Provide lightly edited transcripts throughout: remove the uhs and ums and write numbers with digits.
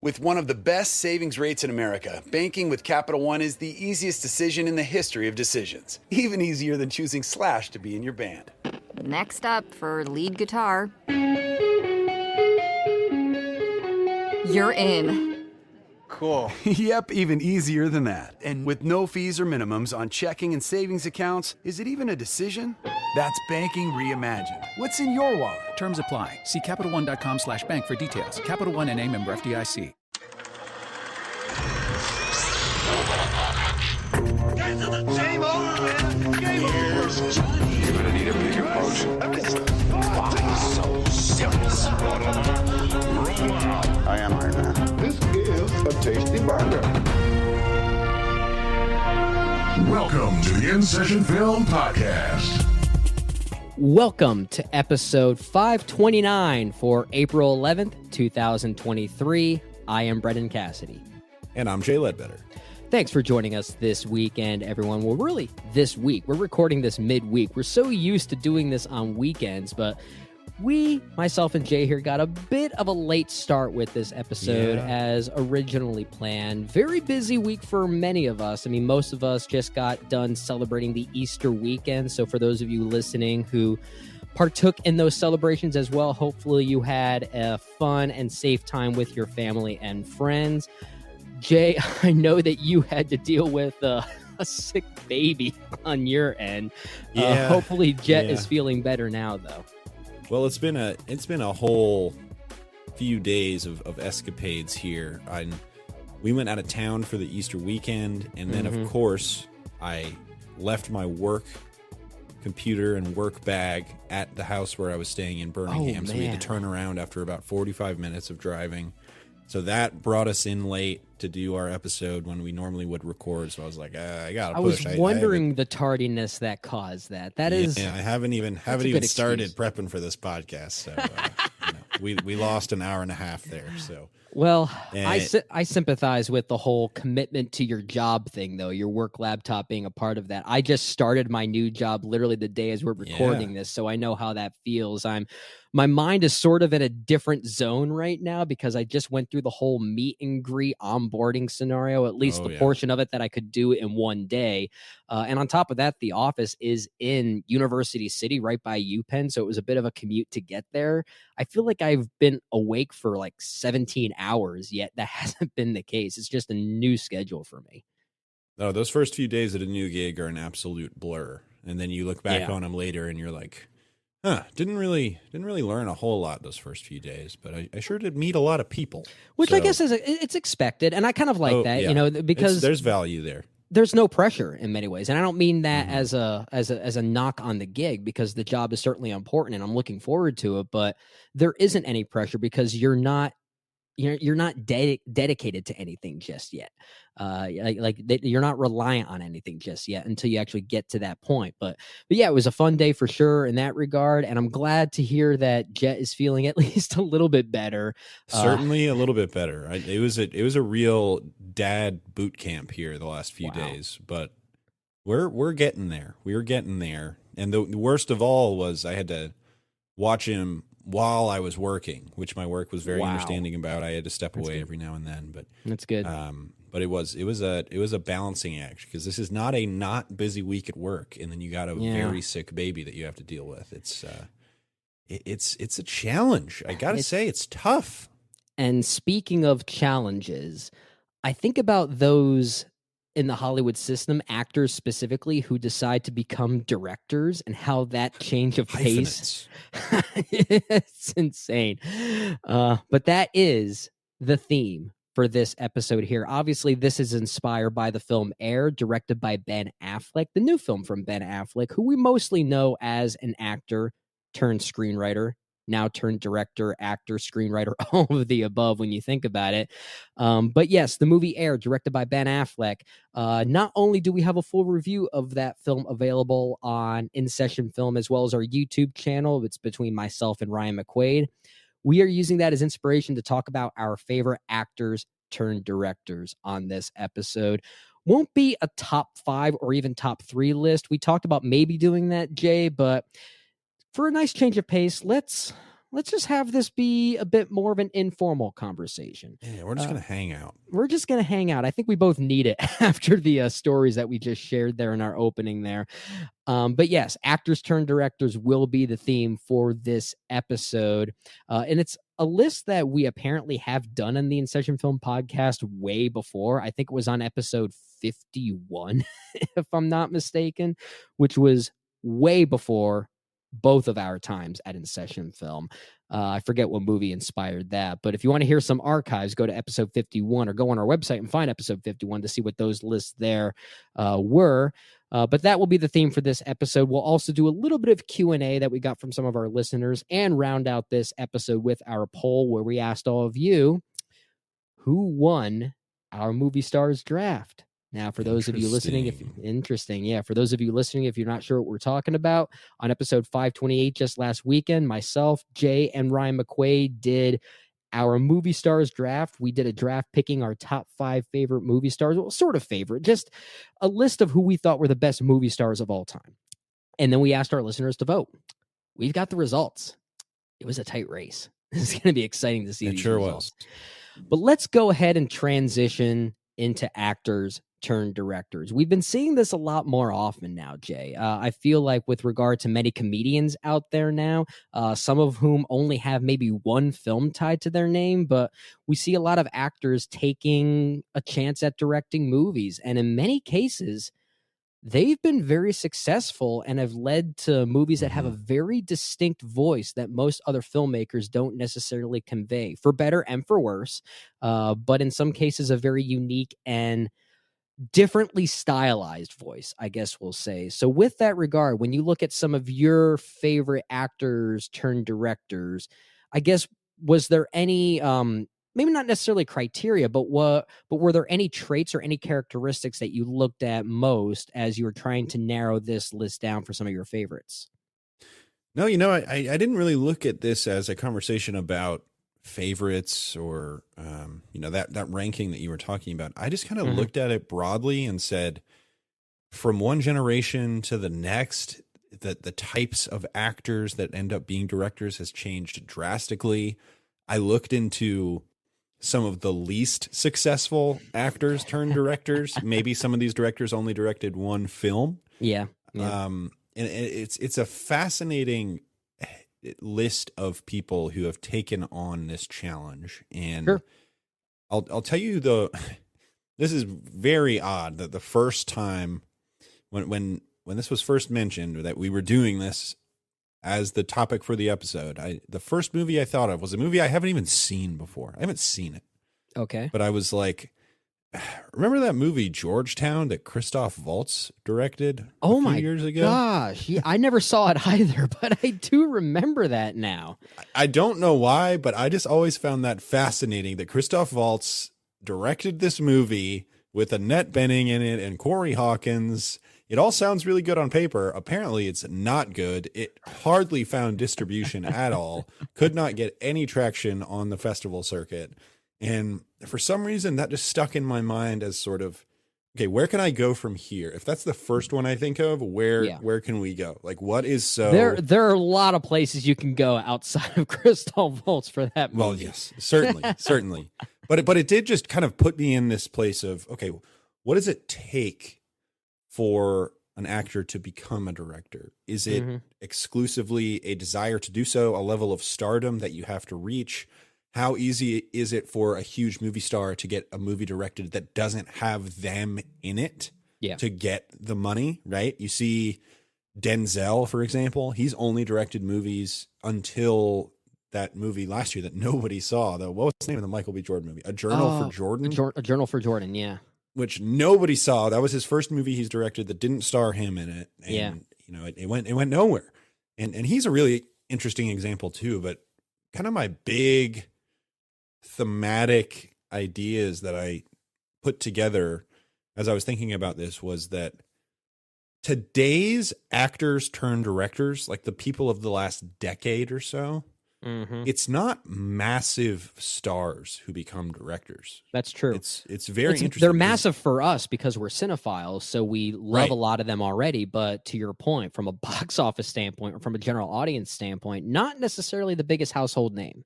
With one of the best savings rates in America, banking with Capital One is the easiest decision in the history of decisions. Even easier than choosing Slash to be in your band. Next up for lead guitar. You're in. Cool. Yep, even easier than that. And with no fees or minimums on checking and savings accounts, is it even a decision? That's banking reimagined. What's in your wallet? Terms apply. See CapitalOne.com/bank for details. Capital One N.A. member FDIC. Get to the table, man. Game over. Johnny. You're gonna need a bigger boat. So serious. I am Iron Man. This is a tasty burger. Welcome to the InSession Film Podcast. Welcome to episode 529 for April 11th, 2023. I am Brendan Cassidy. And I'm Jay Ledbetter. Thanks for joining us this weekend, everyone. Well, really, this week. We're recording this midweek. We're so used to doing this on weekends, but we, myself and Jay here, got a bit of a late start with this episode as originally planned. Very busy week for many of us. I mean, most of us just got done celebrating the Easter weekend. So for those of you listening who partook in those celebrations as well, hopefully you had a fun and safe time with your family and friends. Jay, I know that you had to deal with a sick baby on your end. Hopefully Jet is feeling better now, though. Well, it's been a whole few days of escapades here. We went out of town for the Easter weekend, and then of course I left my work computer and work bag at the house where I was staying in Birmingham. So we had to turn around after about 45 minutes of driving. So that brought us in late to do our episode when we normally would record. So I was like, I gotta push. I was wondering the tardiness that caused that. I haven't even started prepping for this podcast. So we lost an hour and a half there. So well, I sympathize with the whole commitment to your job thing, though. Your work laptop being a part of that. I just started my new job literally the day as we're recording this, so I know how that feels. My mind is sort of in a different zone right now because I just went through the whole meet and greet onboarding scenario, at least the portion of it that I could do in one day. And on top of that, the office is in University City, right by UPenn, so it was a bit of a commute to get there. I feel like I've been awake for like 17 hours, yet that hasn't been the case. It's just a new schedule for me. No, those first few days at a new gig are an absolute blur. And then you look back on them later and you're like, didn't really learn a whole lot those first few days, but I sure did meet a lot of people. Which I guess it's expected, and I kind of like that, because there's value there. There's no pressure in many ways, and I don't mean that as a knock on the gig, because the job is certainly important and I'm looking forward to it, but there isn't any pressure because you're not dedicated to anything just yet. You're not reliant on anything just yet until you actually get to that point. But yeah, it was a fun day for sure in that regard, and I'm glad to hear that Jet is feeling at least a little bit better. Certainly a little bit better. It was a real dad boot camp here the last few days, but we're getting there. We're getting there, and the worst of all was I had to watch him while I was working, which my work was very understanding about. I had to step away every now and then, but that's good. But it was a balancing act, because this is not a not busy week at work, and then you got a very sick baby that you have to deal with. It's a challenge. I gotta say, it's tough. And speaking of challenges, I think about those in the Hollywood system, actors specifically, who decide to become directors, and how that change of pace, it's insane. But that is the theme for this episode here. Obviously, this is inspired by the film Air, directed by Ben Affleck, the new film from Ben Affleck, who we mostly know as an actor turned screenwriter, now turned director, actor, screenwriter, all of the above when you think about it. But yes, the movie Air, directed by Ben Affleck. Not only do we have a full review of that film available on InSession Film, as well as our YouTube channel, it's between myself and Ryan McQuaid, we are using that as inspiration to talk about our favorite actors turned directors on this episode. Won't be a top 5 or even top 3 list. We talked about maybe doing that, Jay, but for a nice change of pace, let's let's just have this be a bit more of an informal conversation. Yeah, we're just going to hang out. We're just going to hang out. I think we both need it after the stories that we just shared there in our opening there. But yes, actors turned directors will be the theme for this episode. And it's a list that we apparently have done in the InSession Film Podcast way before. I think it was on episode 51, if I'm not mistaken, which was way before both of our times at InSession Film. I forget what movie inspired that, but if you want to hear some archives, go to episode 51 or go on our website and find episode 51 to see what those lists there were. But that will be the theme for this episode. We'll also do a little bit of Q&A that we got from some of our listeners and round out this episode with our poll where we asked all of you who won our movie stars draft. Now, for those of you listening, for those of you listening, if you're not sure what we're talking about, on episode 528 just last weekend, myself, Jay, and Ryan McQuaid did our movie stars draft. We did a draft picking our top 5 favorite movie stars, well, sort of favorite, just a list of who we thought were the best movie stars of all time. And then we asked our listeners to vote. We've got the results. It was a tight race. It's going to be exciting to see these results. But let's go ahead and transition into actors turned directors. We've been seeing this a lot more often now, Jay. I feel like with regard to many comedians out there now, some of whom only have maybe one film tied to their name, but we see a lot of actors taking a chance at directing movies. And in many cases, they've been very successful and have led to movies that have a very distinct voice that most other filmmakers don't necessarily convey, for better and for worse. But in some cases, a very unique and differently stylized voice, I guess we'll say. So with that regard, when you look at some of your favorite actors turned directors, I guess, was there any, maybe not necessarily criteria, but were there any traits or any characteristics that you looked at most as you were trying to narrow this list down for some of your favorites? No, I didn't really look at this as a conversation about favorites or that ranking that you were talking about. I just kind of looked at it broadly and said, from one generation to the next, that the types of actors that end up being directors has changed drastically. I looked into some of the least successful actors turned directors. Maybe some of these directors only directed one film. Yeah. And it's a fascinating list of people who have taken on this challenge. And sure. I'll tell you this is very odd that the first time when this was first mentioned that we were doing this as the topic for the episode, the first movie I thought of was a movie I haven't even seen before. I haven't seen it. Okay. But I was like, remember that movie Georgetown that Christoph Waltz directed a few years ago? Gosh, I never saw it either, but I do remember that now. I don't know why, but I just always found that fascinating that Christoph Waltz directed this movie with Annette Bening in it and Corey Hawkins. It all sounds really good on paper. Apparently, it's not good. It hardly found distribution at all. Could not get any traction on the festival circuit. And for some reason, that just stuck in my mind as sort of, okay, where can I go from here? If that's the first one I think of, where can we go? Like, what is so... There are a lot of places you can go outside of Christoph Waltz for that movie. Well, yes, certainly. But it did just kind of put me in this place of, okay, what does it take for an actor to become a director? Is it exclusively a desire to do so, a level of stardom that you have to reach? How easy is it for a huge movie star to get a movie directed that doesn't have them in it to get the money, right? You see Denzel, for example, he's only directed movies until that movie last year that nobody saw. Though, what was the name of the Michael B. Jordan movie? A Journal for Jordan? A Journal for Jordan, yeah. Which nobody saw. That was his first movie he's directed that didn't star him in it. And, it went nowhere. And he's a really interesting example too, but kind of my big thematic ideas that I put together as I was thinking about this was that today's actors turned directors, like the people of the last decade or so, it's not massive stars who become directors. That's true. It's very interesting. They're massive for us because we're cinephiles, so we love Right. a lot of them already. But to your point, from a box office standpoint or from a general audience standpoint, not necessarily the biggest household name.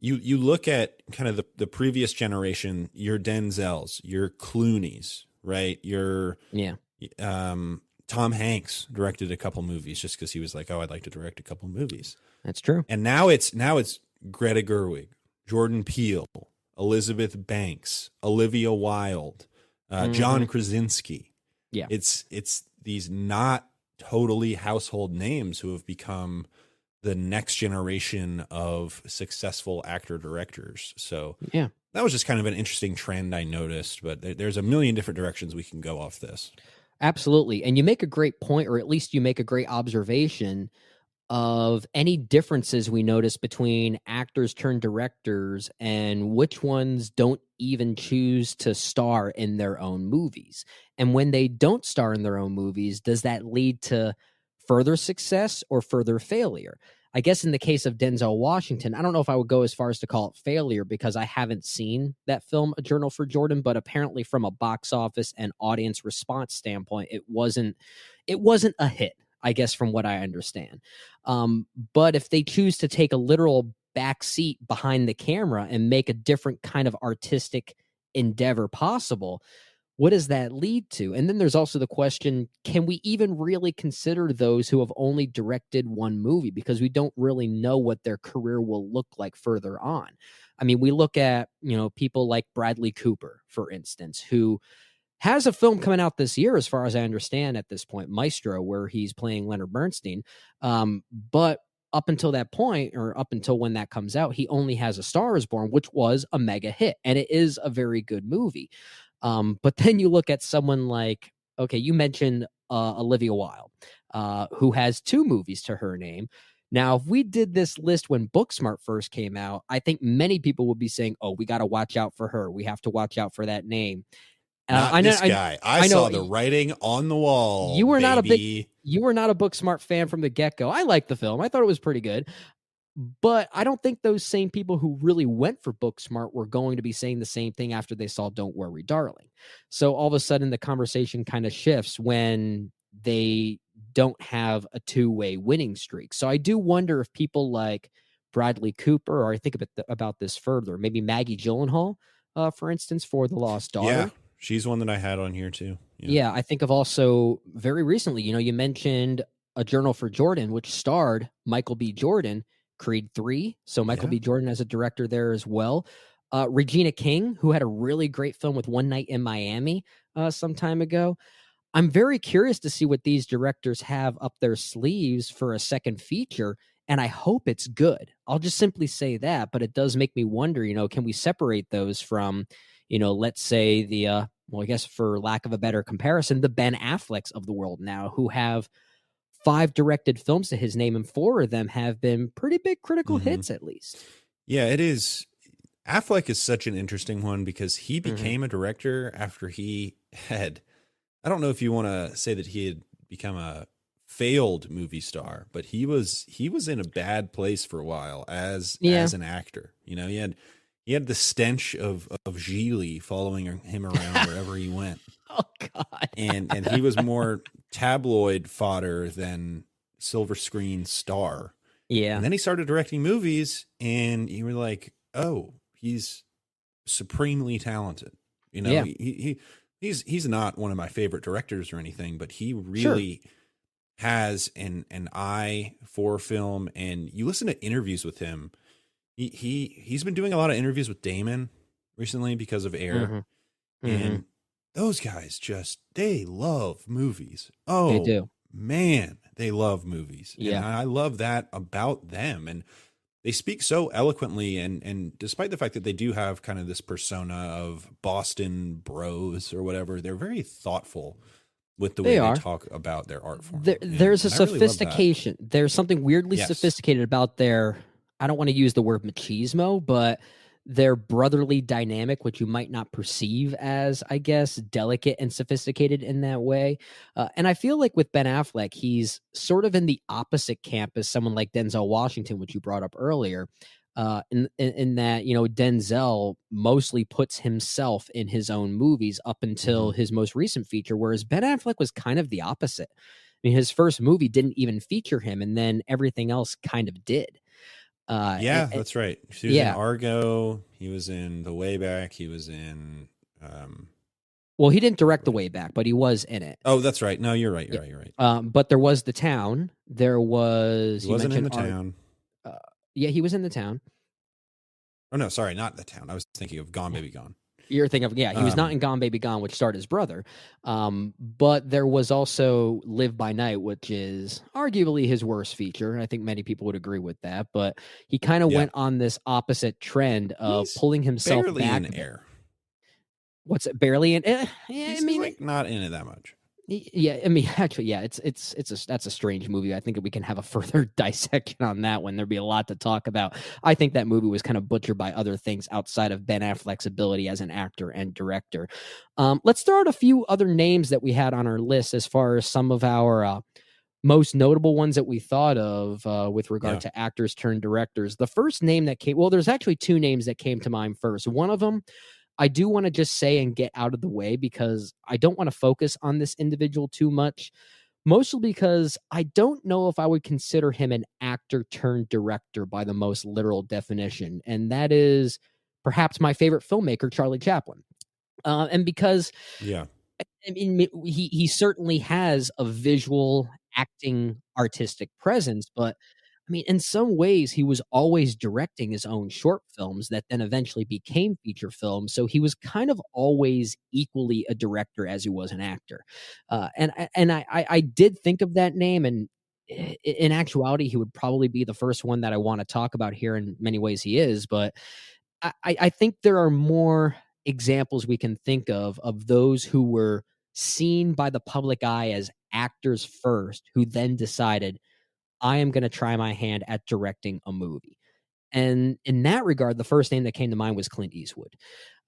You look at kind of the previous generation, your Denzels, your Clooney's, right? Your Tom Hanks directed a couple movies just because he was like, oh, I'd like to direct a couple movies. That's true. And now it's Greta Gerwig, Jordan Peele, Elizabeth Banks, Olivia Wilde, John Krasinski. Yeah. It's these not totally household names who have become the next generation of successful actor directors. So yeah, that was just kind of an interesting trend I noticed, but there's a million different directions we can go off this. Absolutely. And you make a great point, or at least you make a great observation of any differences we notice between actors turned directors and which ones don't even choose to star in their own movies. And when they don't star in their own movies, does that lead to further success or further failure? I guess in the case of Denzel Washington, I don't know if I would go as far as to call it failure because I haven't seen that film, A Journal for Jordan, but apparently from a box office and audience response standpoint, it wasn't a hit, I guess, from what I understand. But if they choose to take a literal back seat behind the camera and make a different kind of artistic endeavor possible, what does that lead to? And then there's also the question, can we even really consider those who have only directed one movie? Because we don't really know what their career will look like further on. I mean, we look at, people like Bradley Cooper, for instance, who has a film coming out this year, as far as I understand at this point, Maestro, where he's playing Leonard Bernstein. But up until that point, or up until when that comes out, he only has A Star is Born, which was a mega hit. And it is a very good movie. But then you look at someone like, okay, you mentioned Olivia Wilde, who has 2 movies to her name. Now, if we did this list when Booksmart first came out, I think many people would be saying, oh, we got to watch out for her. We have to watch out for that name. This guy. I saw the writing on the wall. You were not a Booksmart fan from the get-go. I liked the film. I thought it was pretty good. But I don't think those same people who really went for Booksmart were going to be saying the same thing after they saw Don't Worry, Darling. So all of a sudden the conversation kind of shifts when they don't have a 2-way winning streak. So I do wonder if people like Bradley Cooper, or I think about this further, maybe Maggie Gyllenhaal, for instance, for The Lost Daughter. Yeah, she's one that I had on here too. Yeah, I think of also very recently, you mentioned A Journal for Jordan, which starred Michael B. Jordan, Creed 3. So Michael B. Jordan as a director there as well. Regina King, who had a really great film with One Night in Miami some time ago. I'm very curious to see what these directors have up their sleeves for a second feature, and I hope it's good. I'll just simply say that, but it does make me wonder, can we separate those from, let's say the, I guess for lack of a better comparison, the Ben Afflecks of the world now, who have 5 directed films to his name, and 4 of them have been pretty big critical hits, at least. Yeah, it is. Affleck is such an interesting one because he became a director after he had, I don't know if you want to say that he had become a failed movie star, but he was in a bad place for a while as an actor. He had the stench of Gigli following him around wherever he went. Oh God. and he was more tabloid fodder than silver screen star. Yeah. And then he started directing movies, and you were like, oh, he's supremely talented. He's not one of my favorite directors or anything, but he really has an eye for film. And you listen to interviews with him. He's been doing a lot of interviews with Damon recently because of Air. And those guys they love movies. Oh, they do. Man, they love movies. Yeah. And I love that about them. And they speak so eloquently. And despite the fact that they do have kind of this persona of Boston bros or whatever, they're very thoughtful with the way they talk about their art form. There's a sophistication. There's something weirdly sophisticated about their, I don't want to use the word machismo, but their brotherly dynamic, which you might not perceive as, I guess, delicate and sophisticated in that way. And I feel like with Ben Affleck, he's sort of in the opposite camp as someone like Denzel Washington, which you brought up earlier. In that, Denzel mostly puts himself in his own movies up until his most recent feature, whereas Ben Affleck was kind of the opposite. I mean, his first movie didn't even feature him, and then everything else kind of did. That's right. He was in Argo. He was in The Way Back. He was in. Well, he didn't direct The Way Back, but he was in it. Oh, that's right. No, you're right. You're right. But there was The Town. There was. He wasn't in The Town. Yeah, he was in The Town. Oh no, sorry, not The Town. I was thinking of Gone Baby Gone. You're thinking of, he was not in Gone Baby Gone, which starred his brother. But there was also Live by Night, which is arguably his worst feature. I think many people would agree with that. But he kind of went on this opposite trend of pulling himself barely back. In air. What's it? Barely in? I mean, like not in it that much. Yeah, I mean, actually, that's a strange movie. I think we can have a further dissection on that one. There'd be a lot to talk about. I think that movie was kind of butchered by other things outside of Ben Affleck's ability as an actor and director. Let's throw out a few other names that we had on our list as far as some of our most notable ones that we thought of with regard to actors turned directors. The first name that came, well, there's actually two names that came to mind first. One of them, I do want to just say and get out of the way because I don't want to focus on this individual too much, mostly because I don't know if I would consider him an actor turned director by the most literal definition. And that is perhaps my favorite filmmaker, Charlie Chaplin. And because I mean, he certainly has a visual acting artistic presence, but I mean, in some ways, he was always directing his own short films that then eventually became feature films. So he was kind of always equally a director as he was an actor. And I did think of that name, and in actuality, he would probably be the first one that I want to talk about here. In many ways, he is. But I think there are more examples we can think of those who were seen by the public eye as actors first, who then decided, I am going to try my hand at directing a movie. And in that regard, the first name that came to mind was Clint Eastwood.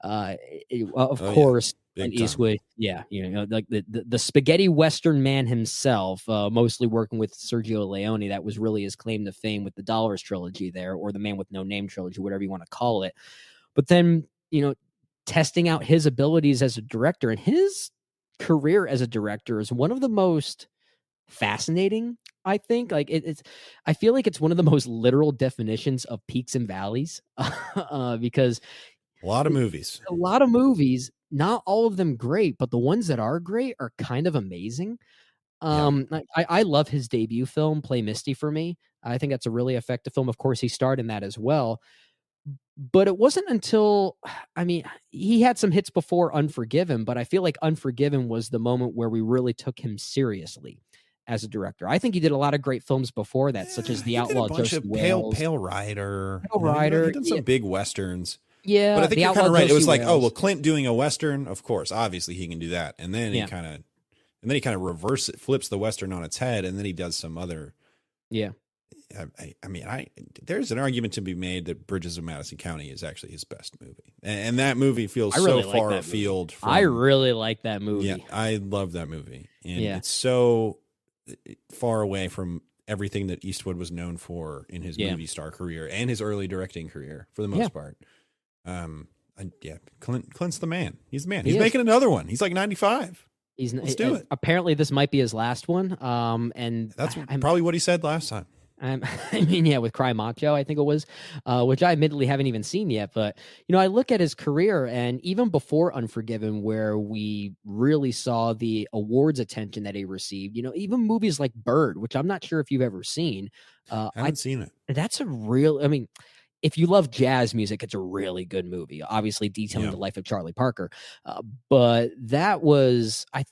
Of course, Clint Eastwood, like the spaghetti Western man himself, mostly working with Sergio Leone. That was really his claim to fame with the Dollars trilogy there, or the Man with No Name trilogy, whatever you want to call it. But then, testing out his abilities as a director, and his career as a director is one of the most fascinating, I think. Like I feel like it's one of the most literal definitions of peaks and valleys because a lot of movies, not all of them great, but the ones that are great are kind of amazing. I love his debut film, Play Misty for Me. I think that's a really effective film. Of course, he starred in that as well. But it wasn't until, I mean, he had some hits before Unforgiven, but I feel like Unforgiven was the moment where we really took him seriously as a director. I think he did a lot of great films before that, such as The Outlaw Joseph Wales. Pale Rider. He did some big Westerns. Yeah. But I think you're kind of right. It was like, oh, well, Clint doing a Western, of course, obviously he can do that. And then he kind of flips the Western on its head, and then he does some other. Yeah. I mean, there's an argument to be made that Bridges of Madison County is actually his best movie. And that movie feels so far afield. I really like that movie. Yeah, I love that movie. And it's so far away from everything that Eastwood was known for in his movie star career and his early directing career for the most part. Clint's the man. He's the man. He's making another one. He's like 95. Let's do it. Apparently this might be his last one. And that's probably what he said last time. I mean, with Cry Macho, I think it was, which I admittedly haven't even seen yet. But, I look at his career, and even before Unforgiven, where we really saw the awards attention that he received, even movies like Bird, which I'm not sure if you've ever seen. I haven't seen it. That's if you love jazz music, it's a really good movie, obviously detailing the life of Charlie Parker. But that was, I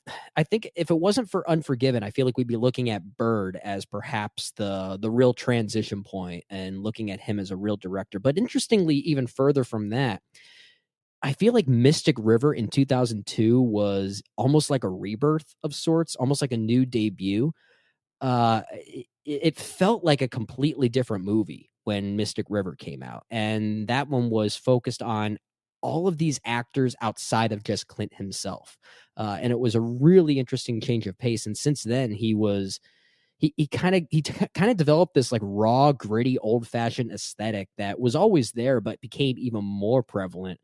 think if it wasn't for Unforgiven, I feel like we'd be looking at Bird as perhaps the real transition point and looking at him as a real director. But interestingly, even further from that, I feel like Mystic River in 2002 was almost like a rebirth of sorts, almost like a new debut. It felt like a completely different movie when Mystic River came out. And that one was focused on all of these actors outside of just Clint himself. And it was a really interesting change of pace. And since then, he kind of developed this like raw, gritty, old-fashioned aesthetic that was always there, but became even more prevalent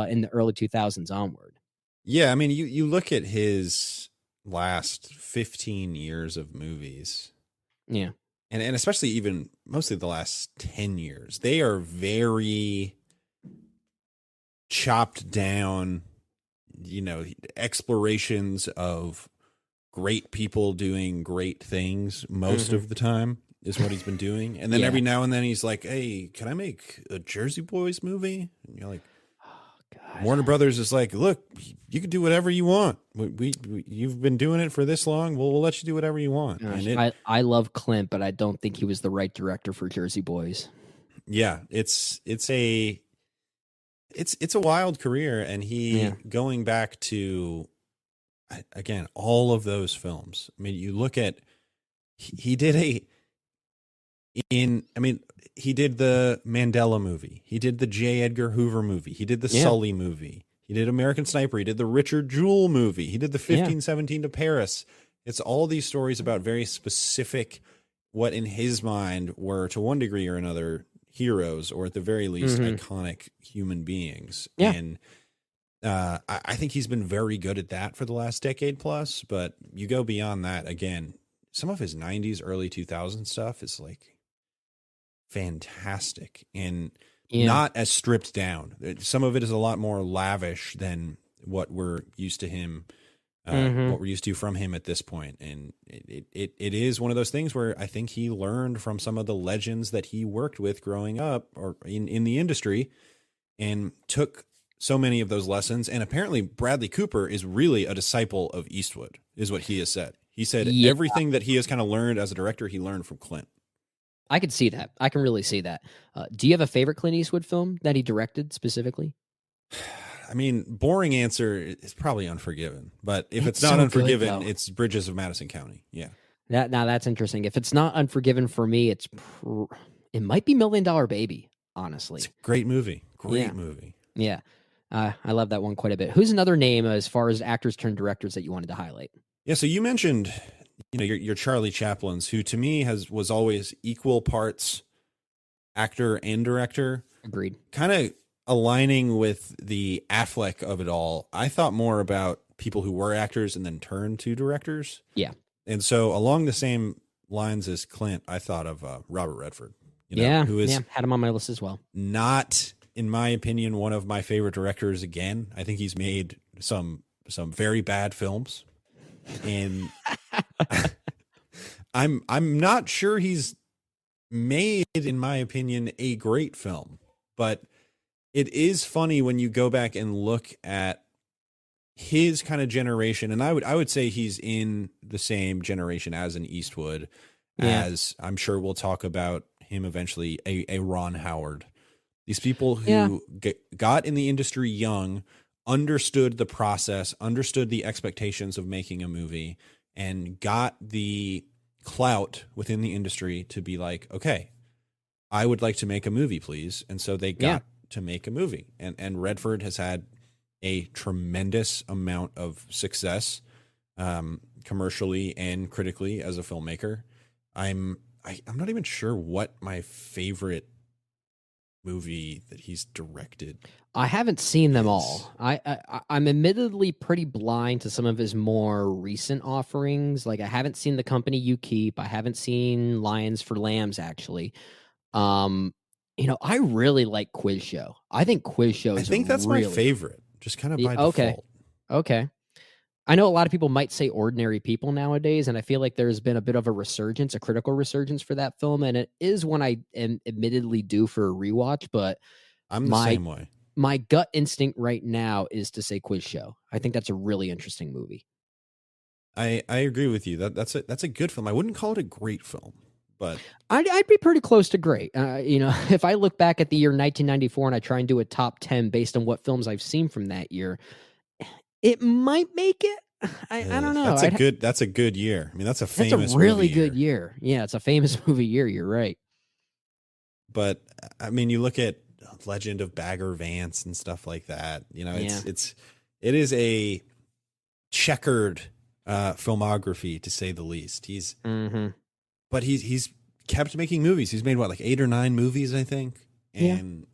in the early 2000s onward. Yeah, I mean, you look at his last 15 years of movies. Yeah. And especially even mostly the last 10 years, they are very chopped down, explorations of great people doing great things most of the time is what he's been doing. And then every now and then he's like, hey, can I make a Jersey Boys movie? And you're like, Warner Brothers is like, look, you can do whatever you want. You've been doing it for this long. We'll let you do whatever you want. Gosh, I love Clint, but I don't think he was the right director for Jersey Boys. Yeah, it's a wild career, and going back to, again, all of those films. I mean, you look at he did the Mandela movie. He did the J. Edgar Hoover movie. He did the Sully movie. He did American Sniper. He did the Richard Jewell movie. He did the 1517 to Paris. It's all these stories about very specific, what in his mind were, to one degree or another, heroes, or at the very least, iconic human beings. Yeah. And I think he's been very good at that for the last decade plus. But you go beyond that, again, some of his 90s, early 2000s stuff is like fantastic and not as stripped down. Some of it is a lot more lavish than what we're used to him, what we're used to from him at this point. And it is one of those things where I think he learned from some of the legends that he worked with growing up or in the industry, and took so many of those lessons. And apparently Bradley Cooper is really a disciple of Eastwood, is what he has said. He said everything that he has kind of learned as a director, he learned from Clint. I can see that. I can really see that. Do you have a favorite Clint Eastwood film that he directed specifically? I mean, boring answer is probably Unforgiven. But if it's not Unforgiven, it's Bridges of Madison County. Yeah. Now that's interesting. If it's not Unforgiven for me, it might be $1 Million Baby, honestly. It's a great movie. Great movie. Yeah. I love that one quite a bit. Who's another name as far as actors turned directors that you wanted to highlight? Yeah, so you mentioned, your Charlie Chaplins, who to me was always equal parts actor and director. Agreed. Kind of aligning with the Affleck of it all. I thought more about people who were actors and then turned to directors. Yeah. And so along the same lines as Clint, I thought of Robert Redford. Who is had him on my list as well. Not, in my opinion, one of my favorite directors again. I think he's made some very bad films. And I'm not sure he's made, in my opinion, a great film, but it is funny when you go back and look at his kind of generation. And I would say he's in the same generation as an Eastwood, as I'm sure we'll talk about him eventually, a Ron Howard. These people who got in the industry young, understood the process, understood the expectations of making a movie, and got the clout within the industry to be like, okay, I would like to make a movie, please. And so they got to make a movie. And Redford has had a tremendous amount of success, commercially and critically as a filmmaker. I'm not even sure what my favorite movie that he's directed. I haven't seen them all. I'm admittedly pretty blind to some of his more recent offerings. Like, I haven't seen The Company You Keep. I haven't seen Lions for Lambs, actually. I really like Quiz Show. I think Quiz Show is that's my favorite, just kind of by default. Okay. I know a lot of people might say Ordinary People nowadays, and I feel like there's been a bit of a resurgence, a critical resurgence for that film, and it is one I am admittedly due for a rewatch, but I'm the same way. My gut instinct right now is to say Quiz Show. I think that's a really interesting movie. I agree with you. That's a good film. I wouldn't call it a great film, but I'd be pretty close to great. If I look back at the year 1994 and I try and do a top 10 based on what films I've seen from that year, it might make it. I don't know. That's a good year. I mean, that's a famous really movie good year. Yeah, it's a famous movie year. You're right. but I mean, you look at Legend of Bagger Vance and stuff like that. You know, it is a checkered filmography, to say the least. But he's kept making movies. He's made like 8 or 9 movies, I think, and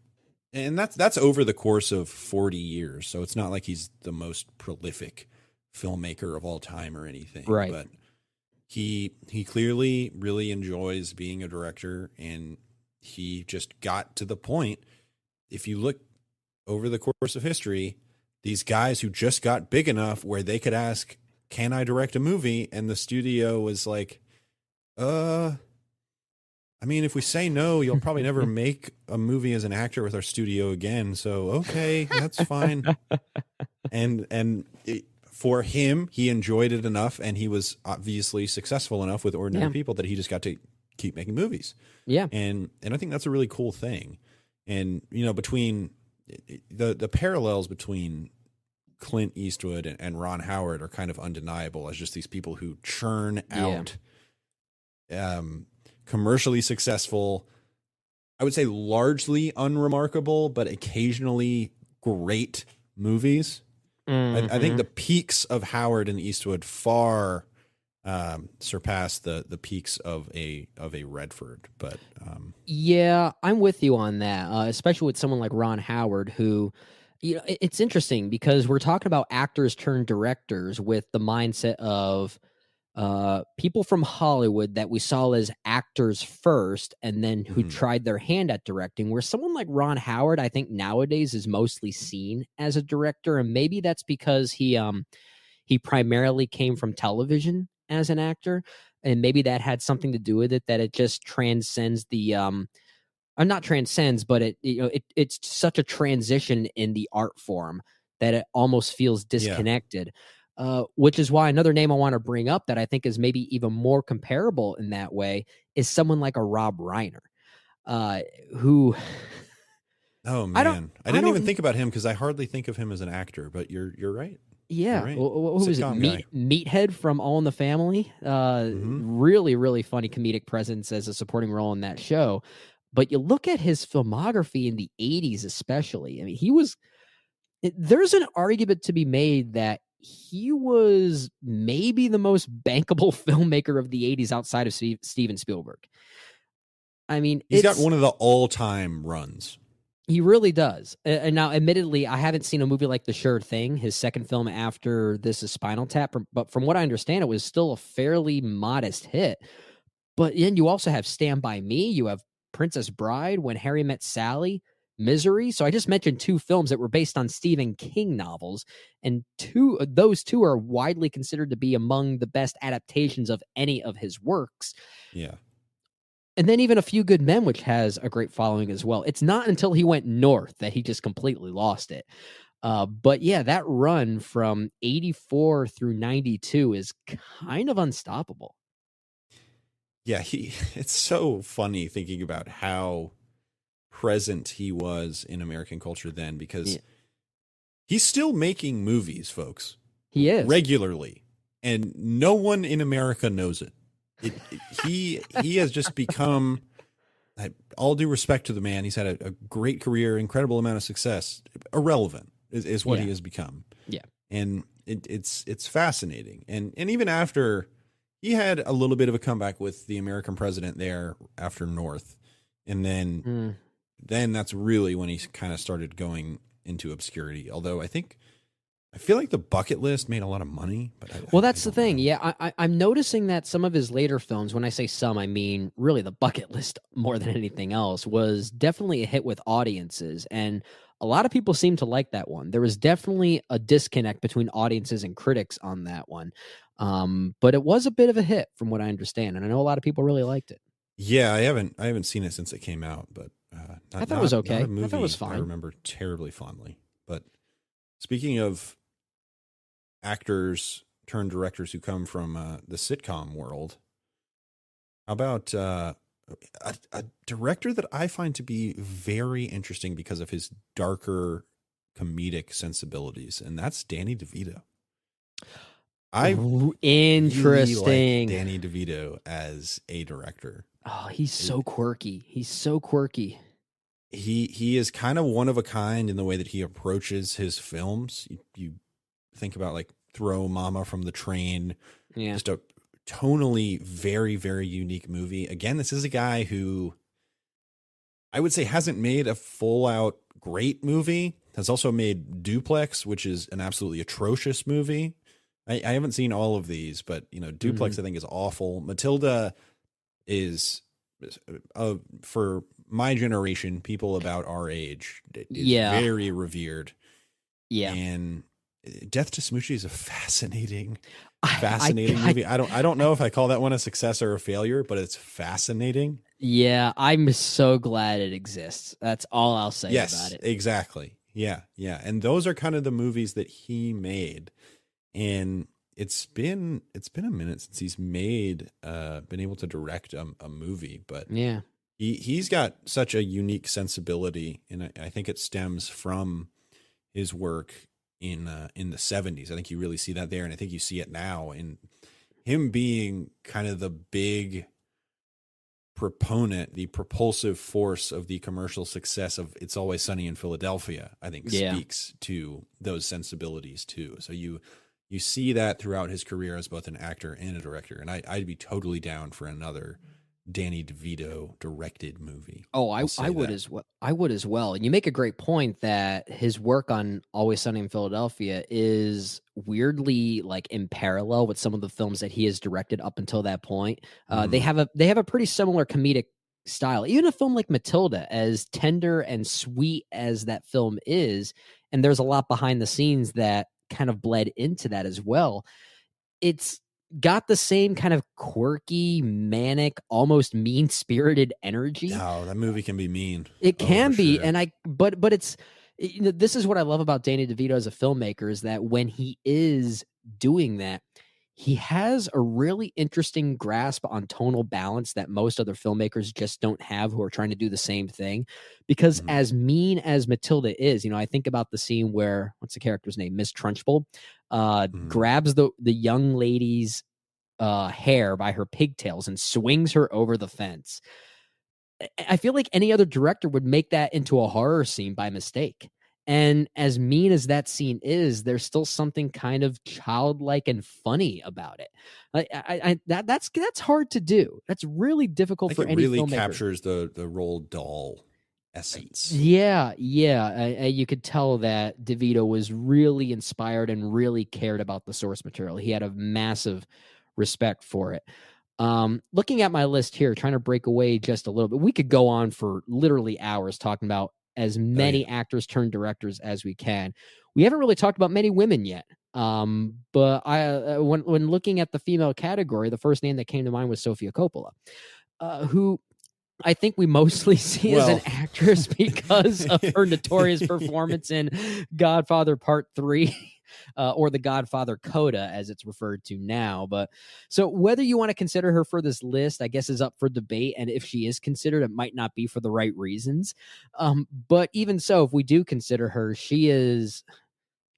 that's over the course of 40 years. So it's not like he's the most prolific filmmaker of all time or anything, right? But he clearly really enjoys being a director, and he just got to the point. If you look over the course of history, these guys who just got big enough where they could ask, "Can I direct a movie?" and the studio was like, I mean, if we say no, you'll probably never make a movie as an actor with our studio again. So, okay, that's fine. For him, he enjoyed it enough, and he was obviously successul enough with Ordinary People that he just got to keep making movies. Yeah. And I think that's a really cool thing. And, you know, between the parallels between Clint Eastwood and Ron Howard are kind of undeniable as just these people who churn out commercially successful, I would say largely unremarkable, but occasionally great movies. I think the peaks of Howard and Eastwood far surpass the peaks of a Redford. But yeah, I'm with you on that, especially with someone like Ron Howard, who, you know, it's interesting because we're talking about actors turned directors with the mindset of people from Hollywood that we saw as actors first and then who tried their hand at directing, where someone like Ron Howard, I think nowadays is mostly seen as a director. And maybe that's because he primarily came from television as an actor. And maybe that had something to do with it, that it just transcends the, or not transcends, but it's such a transition in the art form that it almost feels disconnected. Which is why another name I want to bring up that I think is maybe even more comparable in that way is someone like a Rob Reiner, who. Oh man, I didn't even think about him because I hardly think of him as an actor. But you're right. Yeah, right. Who was it? Meathead from All in the Family. Really, really funny comedic presence as a supporting role in that show. But you look at his filmography in the 80s, especially. I mean, there's an argument to be made that he was maybe the most bankable filmmaker of the 80s outside of Steven Spielberg. I mean, he's got one of the all-time runs. He really does. And now, admittedly, I haven't seen a movie like The Sure Thing, his second film after This Is Spinal Tap, but from what I understand, it was still a fairly modest hit. But then you also have Stand By Me, you have Princess Bride, When Harry Met Sally, Misery. So I just mentioned 2 films that were based on Stephen King novels, and those two are widely considered to be among the best adaptations of any of his works. Yeah. And then even A Few Good Men, which has a great following as well. It's not until he went north that he just completely lost it. But yeah, that run from 84 through 92 is kind of unstoppable. Yeah, it's so funny thinking about how present he was in American culture then, because he's still making movies, folks. He is. Regularly. And no one in America knows it. He has just become, all due respect to the man, he's had a great career, incredible amount of success. Irrelevant is what he has become. Yeah. And it's fascinating. And even after, he had a little bit of a comeback with The American President there after North. And then that's really when he kind of started going into obscurity. Although I feel like The Bucket List made a lot of money. But that's the thing. Know. Yeah, I'm noticing that some of his later films, when I say some, I mean really The Bucket List more than anything else, was definitely a hit with audiences. And a lot of people seem to like that one. There was definitely a disconnect between audiences and critics on that one. But it was a bit of a hit from what I understand. And I know a lot of people really liked it. Yeah, I haven't seen it since it came out, but I thought it was okay. I thought it was fine. I remember terribly fondly. But speaking of actors turned directors who come from the sitcom world, how about a director that I find to be very interesting because of his darker comedic sensibilities, and that's Danny DeVito. I interesting. really like Danny DeVito as a director. Oh, he's so quirky. He's so quirky. He is kind of one of a kind in the way that he approaches his films. You think about like Throw Mama from the Train, just a tonally very, very unique movie. Again, this is a guy who I would say hasn't made a full out great movie. Has also made Duplex, which is an absolutely atrocious movie. I haven't seen all of these, but Duplex I think is awful. Matilda is for my generation, people about our age, is very revered. Yeah. And Death to Smoochie is a fascinating movie. I don't know if I call that one a success or a failure, but it's fascinating. Yeah, I'm so glad it exists. That's all I'll say about it. Exactly. Yeah. And those are kind of the movies that he made. And it's been a minute since he's been able to direct a movie, but yeah, he's got such a unique sensibility, and I think it stems from his work in the 70s. I think you really see that there, and I think you see it now in him being kind of the big proponent, the propulsive force of the commercial success of It's Always Sunny in Philadelphia. I think speaks to those sensibilities too. So you see that throughout his career as both an actor and a director. And I'd be totally down for another Danny DeVito directed movie. Oh, I would as well. I would as well. And you make a great point that his work on Always Sunny in Philadelphia is weirdly like in parallel with some of the films that he has directed up until that point. They have a pretty similar comedic style. Even a film like Matilda, as tender and sweet as that film is, and there's a lot behind the scenes that kind of bled into that as well. It's got the same kind of quirky, manic, almost mean-spirited energy. No, that movie can be mean. It can be, sure. And but it's this is what I love about Danny DeVito as a filmmaker, is that when he is doing that, he has a really interesting grasp on tonal balance that most other filmmakers just don't have, who are trying to do the same thing. Because as mean as Matilda is, I think about the scene where, what's the character's name? Miss Trunchbull grabs the young lady's hair by her pigtails and swings her over the fence. I feel like any other director would make that into a horror scene by mistake. And as mean as that scene is, there's still something kind of childlike and funny about it. That's hard to do. That's really difficult for any filmmaker. It really captures the Roald Dahl essence. Yeah. You could tell that DeVito was really inspired and really cared about the source material. He had a massive respect for it. Looking at my list here, trying to break away just a little bit. We could go on for literally hours talking about as many actors turned directors as we can. We haven't really talked about many women yet. But when looking at the female category, the first name that came to mind was Sofia Coppola, who I think we mostly see as an actress because of her notorious performance in Godfather Part 3. Or The Godfather Coda, as it's referred to now. But so whether you want to consider her for this list, I guess, is up for debate. And if she is considered, it might not be for the right reasons. But even so, if we do consider her, she is,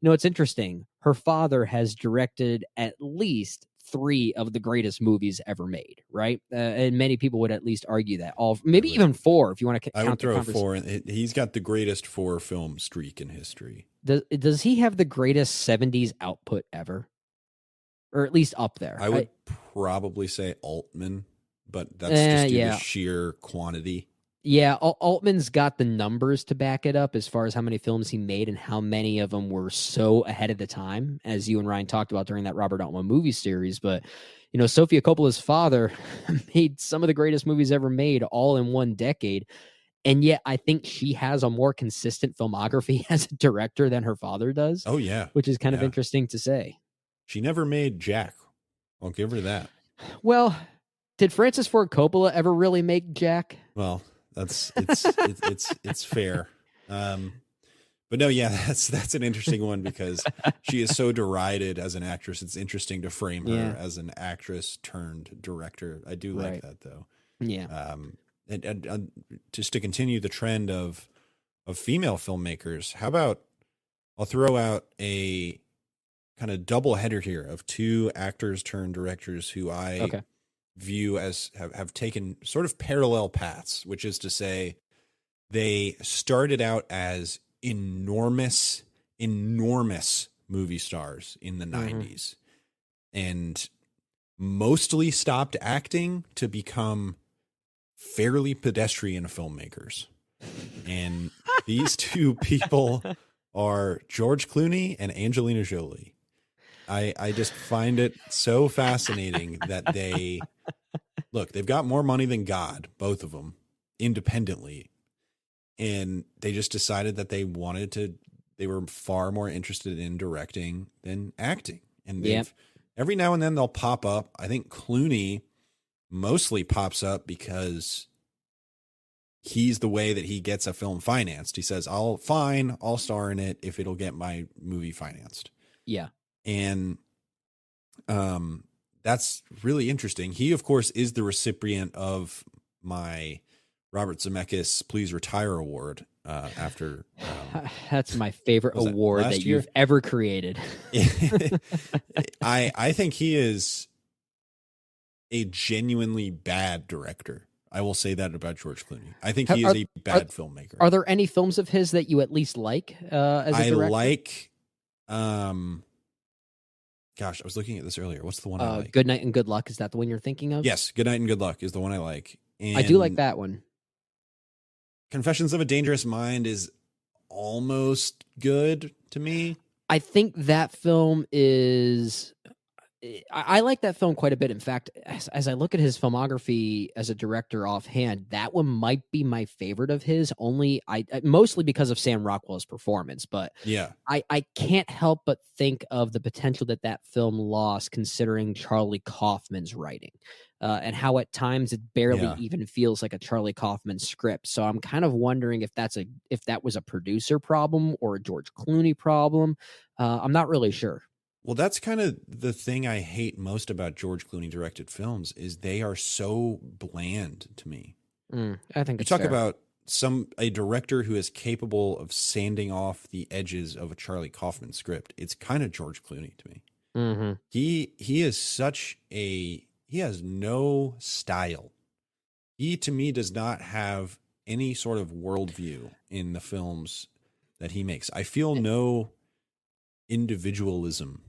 it's interesting. Her father has directed at least 3 of the greatest movies ever made, right? And many people would at least argue that. Maybe even 4, if you want to count. I would throw 4. He's got the greatest 4-film streak in history. Does he have the greatest 70s output ever? Or at least up there? I would probably say Altman, but that's just due to sheer quantity. Yeah, Altman's got the numbers to back it up as far as how many films he made and how many of them were so ahead of the time, as you and Ryan talked about during that Robert Altman movie series. But, Sofia Coppola's father made some of the greatest movies ever made all in one decade. And yet I think she has a more consistent filmography as a director than her father does. Oh, yeah. Which is kind of interesting to say. She never made Jack. I'll give her that. Well, did Francis Ford Coppola ever really make Jack? Well, it's fair. But no, that's an interesting one because she is so derided as an actress. It's interesting to frame her as an actress turned director. I do like that though. Yeah. And just to continue the trend of female filmmakers, how about I'll throw out a kind of double header here of 2 actors turned directors who I view as have taken sort of parallel paths, which is to say they started out as enormous movie stars in the 90s and mostly stopped acting to become fairly pedestrian filmmakers. And these two people are George Clooney and Angelina Jolie. I just find it so fascinating that they've got more money than God, both of them, independently. And they just decided that they were far more interested in directing than acting. And every now and then they'll pop up. I think Clooney mostly pops up because he's the way that he gets a film financed. He says, I'll star in it if it'll get my movie financed. Yeah. And that's really interesting. He, of course, is the recipient of my Robert Zemeckis Please Retire Award after. That's my favorite award that you've ever created. I think he is a genuinely bad director. I will say that about George Clooney. I think he is a bad filmmaker. Are there any films of his that you at least like as a director? I like, gosh, I was looking at this earlier. What's the one I like? Good Night and Good Luck. Is that the one you're thinking of? Yes, Good Night and Good Luck is the one I like. And I do like that one. Confessions of a Dangerous Mind is almost good to me. I think that film is... I like that film quite a bit. In fact, as I look at his filmography as a director offhand, that one might be my favorite of his, mostly because of Sam Rockwell's performance. But yeah, I can't help but think of the potential that film lost considering Charlie Kaufman's writing and how at times it barely even feels like a Charlie Kaufman script. So I'm kind of wondering if that was a producer problem or a George Clooney problem. I'm not really sure. Well, that's kind of the thing I hate most about George Clooney directed films is they are so bland to me. I think you talk about a director who is capable of sanding off the edges of a Charlie Kaufman script. It's kind of George Clooney to me. Mm-hmm. He is he has no style. He, to me, does not have any sort of worldview in the films that he makes. I feel no individualism,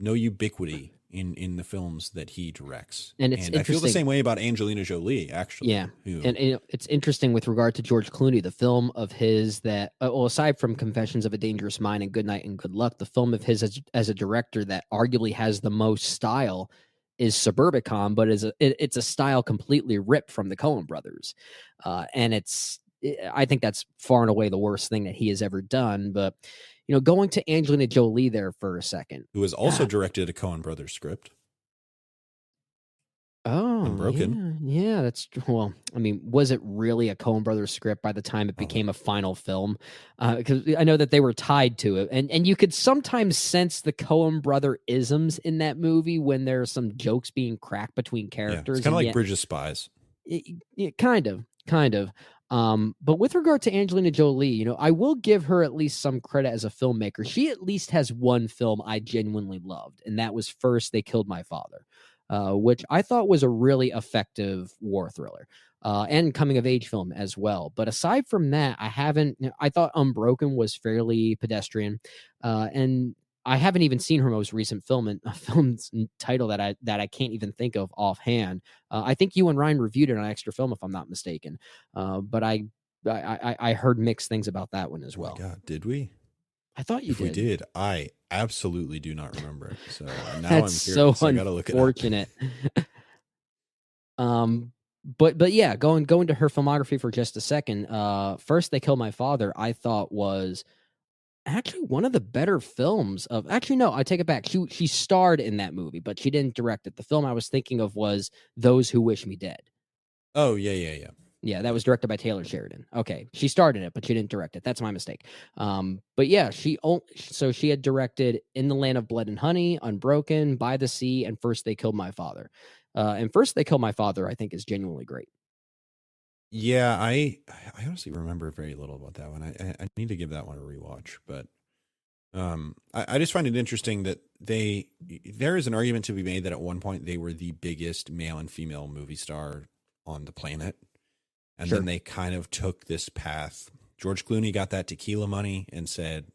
no ubiquity in the films that he directs. And I feel the same way about Angelina Jolie, actually. Yeah. And it's interesting with regard to George Clooney, the film of his that, aside from Confessions of a Dangerous Mind and Good Night and Good Luck, the film of his as a director that arguably has the most style is Suburbicon, but it's a style completely ripped from the Coen brothers. And I think that's far and away the worst thing that he has ever done. But going to Angelina Jolie there for a second. Who has also directed a Coen Brothers script. Oh, Unbroken. Yeah, that's... Well, I mean, was it really a Coen Brothers script by the time it became a final film? Because I know that they were tied to it. And you could sometimes sense the Coen Brother isms in that movie when there's some jokes being cracked between characters. It's kind of like Bridge of Spies. Kind of. But with regard to Angelina Jolie, I will give her at least some credit as a filmmaker. She at least has one film I genuinely loved, and that was First They Killed My Father, which I thought was a really effective war thriller and coming of age film as well. But aside from that, I thought Unbroken was fairly pedestrian, and I haven't even seen her most recent film, and a film's title that I can't even think of offhand. I think you and Ryan reviewed it on Extra Film, if I'm not mistaken. But I heard mixed things about that one as well. Oh my God, did we? I thought you did. If we did, I absolutely do not remember it. So now That's I'm curious. So I gotta look it up. Unfortunate. But yeah, going to her filmography for just a second. First They Killed My Father, I thought was actually one of the better films of... Actually, no, I take it back. She starred in that movie, but she didn't direct it. The film I was thinking of was Those Who Wish Me Dead. Oh, yeah. Yeah, that was directed by Taylor Sheridan. Okay, she starred in it, but she didn't direct it. That's my mistake. But yeah, she had directed In the Land of Blood and Honey, Unbroken, By the Sea, and First They Killed My Father. And First They Killed My Father, I think, is genuinely great. Yeah, I honestly remember very little about that one. I need to give that one a rewatch, but I just find it interesting that there is an argument to be made that at one point they were the biggest male and female movie star on the planet. And then they kind of took this path. George Clooney got that tequila money and said,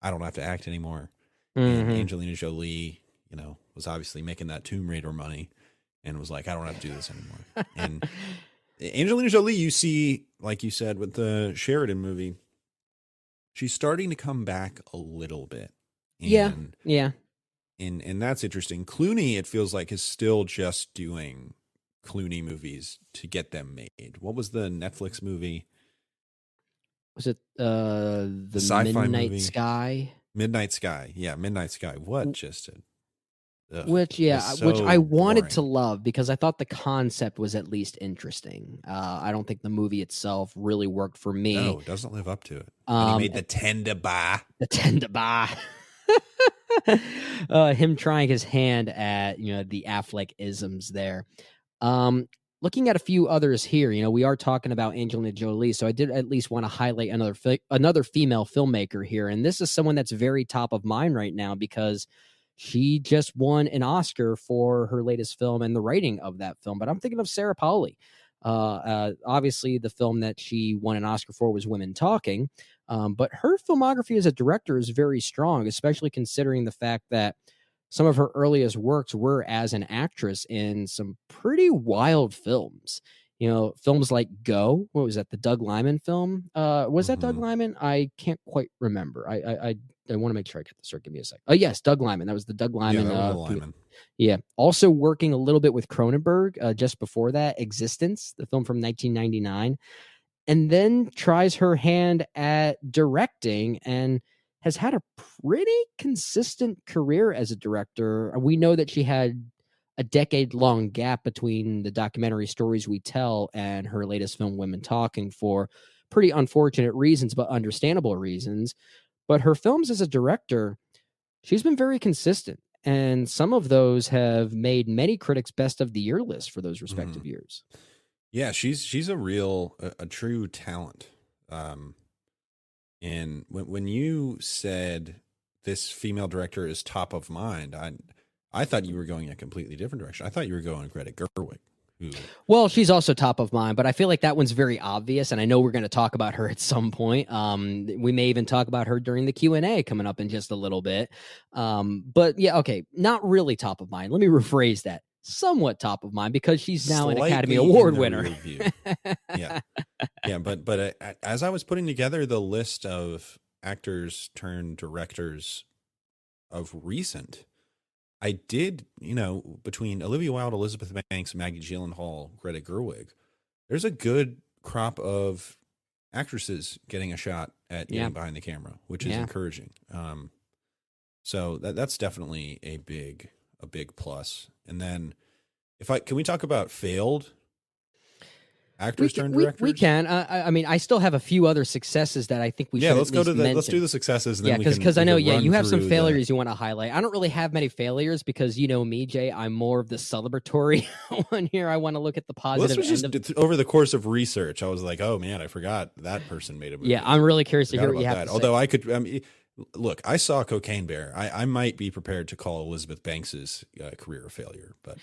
I don't have to act anymore. And Angelina Jolie, was obviously making that Tomb Raider money and was like, I don't have to do this anymore. And Angelina Jolie, you see, like you said, with the Sheridan movie, she's starting to come back a little bit. And, yeah. And that's interesting. Clooney, it feels like, is still just doing Clooney movies to get them made. What was the Netflix movie? Was it the sci-fi Midnight movie? Sky? Midnight Sky. Yeah, Midnight Sky. What just which I wanted to love because I thought the concept was at least interesting. I don't think the movie itself really worked for me. No, it doesn't live up to it. And he made the Tender Bar. The Tender Bar. Him trying his hand at the Affleck isms there. Looking at a few others here, we are talking about Angelina Jolie, so I did at least want to highlight another female filmmaker here, and this is someone that's very top of mind right now because she just won an Oscar for her latest film and the writing of that film. But I'm thinking of Sarah Polley. Obviously, the film that she won an Oscar for was Women Talking, but her filmography as a director is very strong, especially considering the fact that some of her earliest works were as an actress in some pretty wild films. Films like Go. What was that? The Doug Liman film? Was that Doug Liman? I can't quite remember. I want to make sure I get this right. Give me a sec. Oh, yes, Doug Liman. That was the Doug Liman. Yeah, Liman. Yeah. Also working a little bit with Cronenberg just before that, Existence, the film from 1999. And then tries her hand at directing and has had a pretty consistent career as a director. We know that she had a decade-long gap between the documentary Stories We Tell and her latest film, Women Talking, for pretty unfortunate reasons, but understandable reasons. But her films as a director, she's been very consistent. And some of those have made many critics' best of the year list for those respective years. Yeah, she's a true talent. And when you said this female director is top of mind, I thought you were going a completely different direction. I thought you were going Greta Gerwig. Well, she's also top of mind, but I feel like that one's very obvious, and I know we're going to talk about her at some point. We may even talk about her during the Q&A coming up in just a little bit. But yeah, okay, not really top of mind. Let me rephrase that. Somewhat top of mind because she's now an Academy Award winner. Yeah. But as I was putting together the list of actors turned directors of recent, I did, between Olivia Wilde, Elizabeth Banks, Maggie Gyllenhaal, Greta Gerwig, there's a good crop of actresses getting a shot at getting behind the camera, which is encouraging. So that's definitely a big plus. And then can we talk about failed actors turned directors? We can. I mean, I still have a few other successes that I think we should. Let's do the successes. And then because I know you have some failures you want to highlight. I don't really have many failures because you know me, Jay. I'm more of the celebratory one here. I want to look at the positive. This was just over the course of research. I was like, oh man, I forgot that person made a movie. Yeah, I'm really curious to hear what you have to say. Although I could. Look, I saw Cocaine Bear. I might be prepared to call Elizabeth Banks's career a failure, but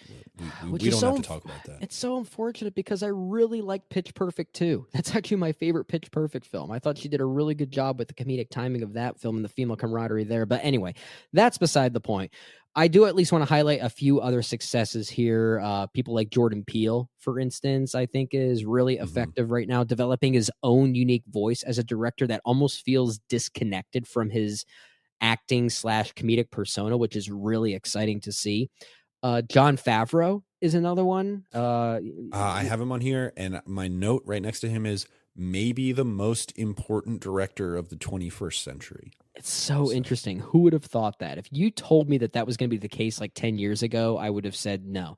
we don't have to talk about that. It's so unfortunate because I really like Pitch Perfect too. That's actually my favorite Pitch Perfect film. I thought she did a really good job with the comedic timing of that film and the female camaraderie there. But anyway, that's beside the point. I do at least want to highlight a few other successes here. People like Jordan Peele, for instance, I think is really effective right now, developing his own unique voice as a director that almost feels disconnected from his acting / comedic persona, which is really exciting to see. Jon Favreau is another one. I have him on here, and my note right next to him is maybe the most important director of the 21st century. It's so interesting. Who would have thought that? If you told me that was going to be the case like 10 years ago, I would have said no,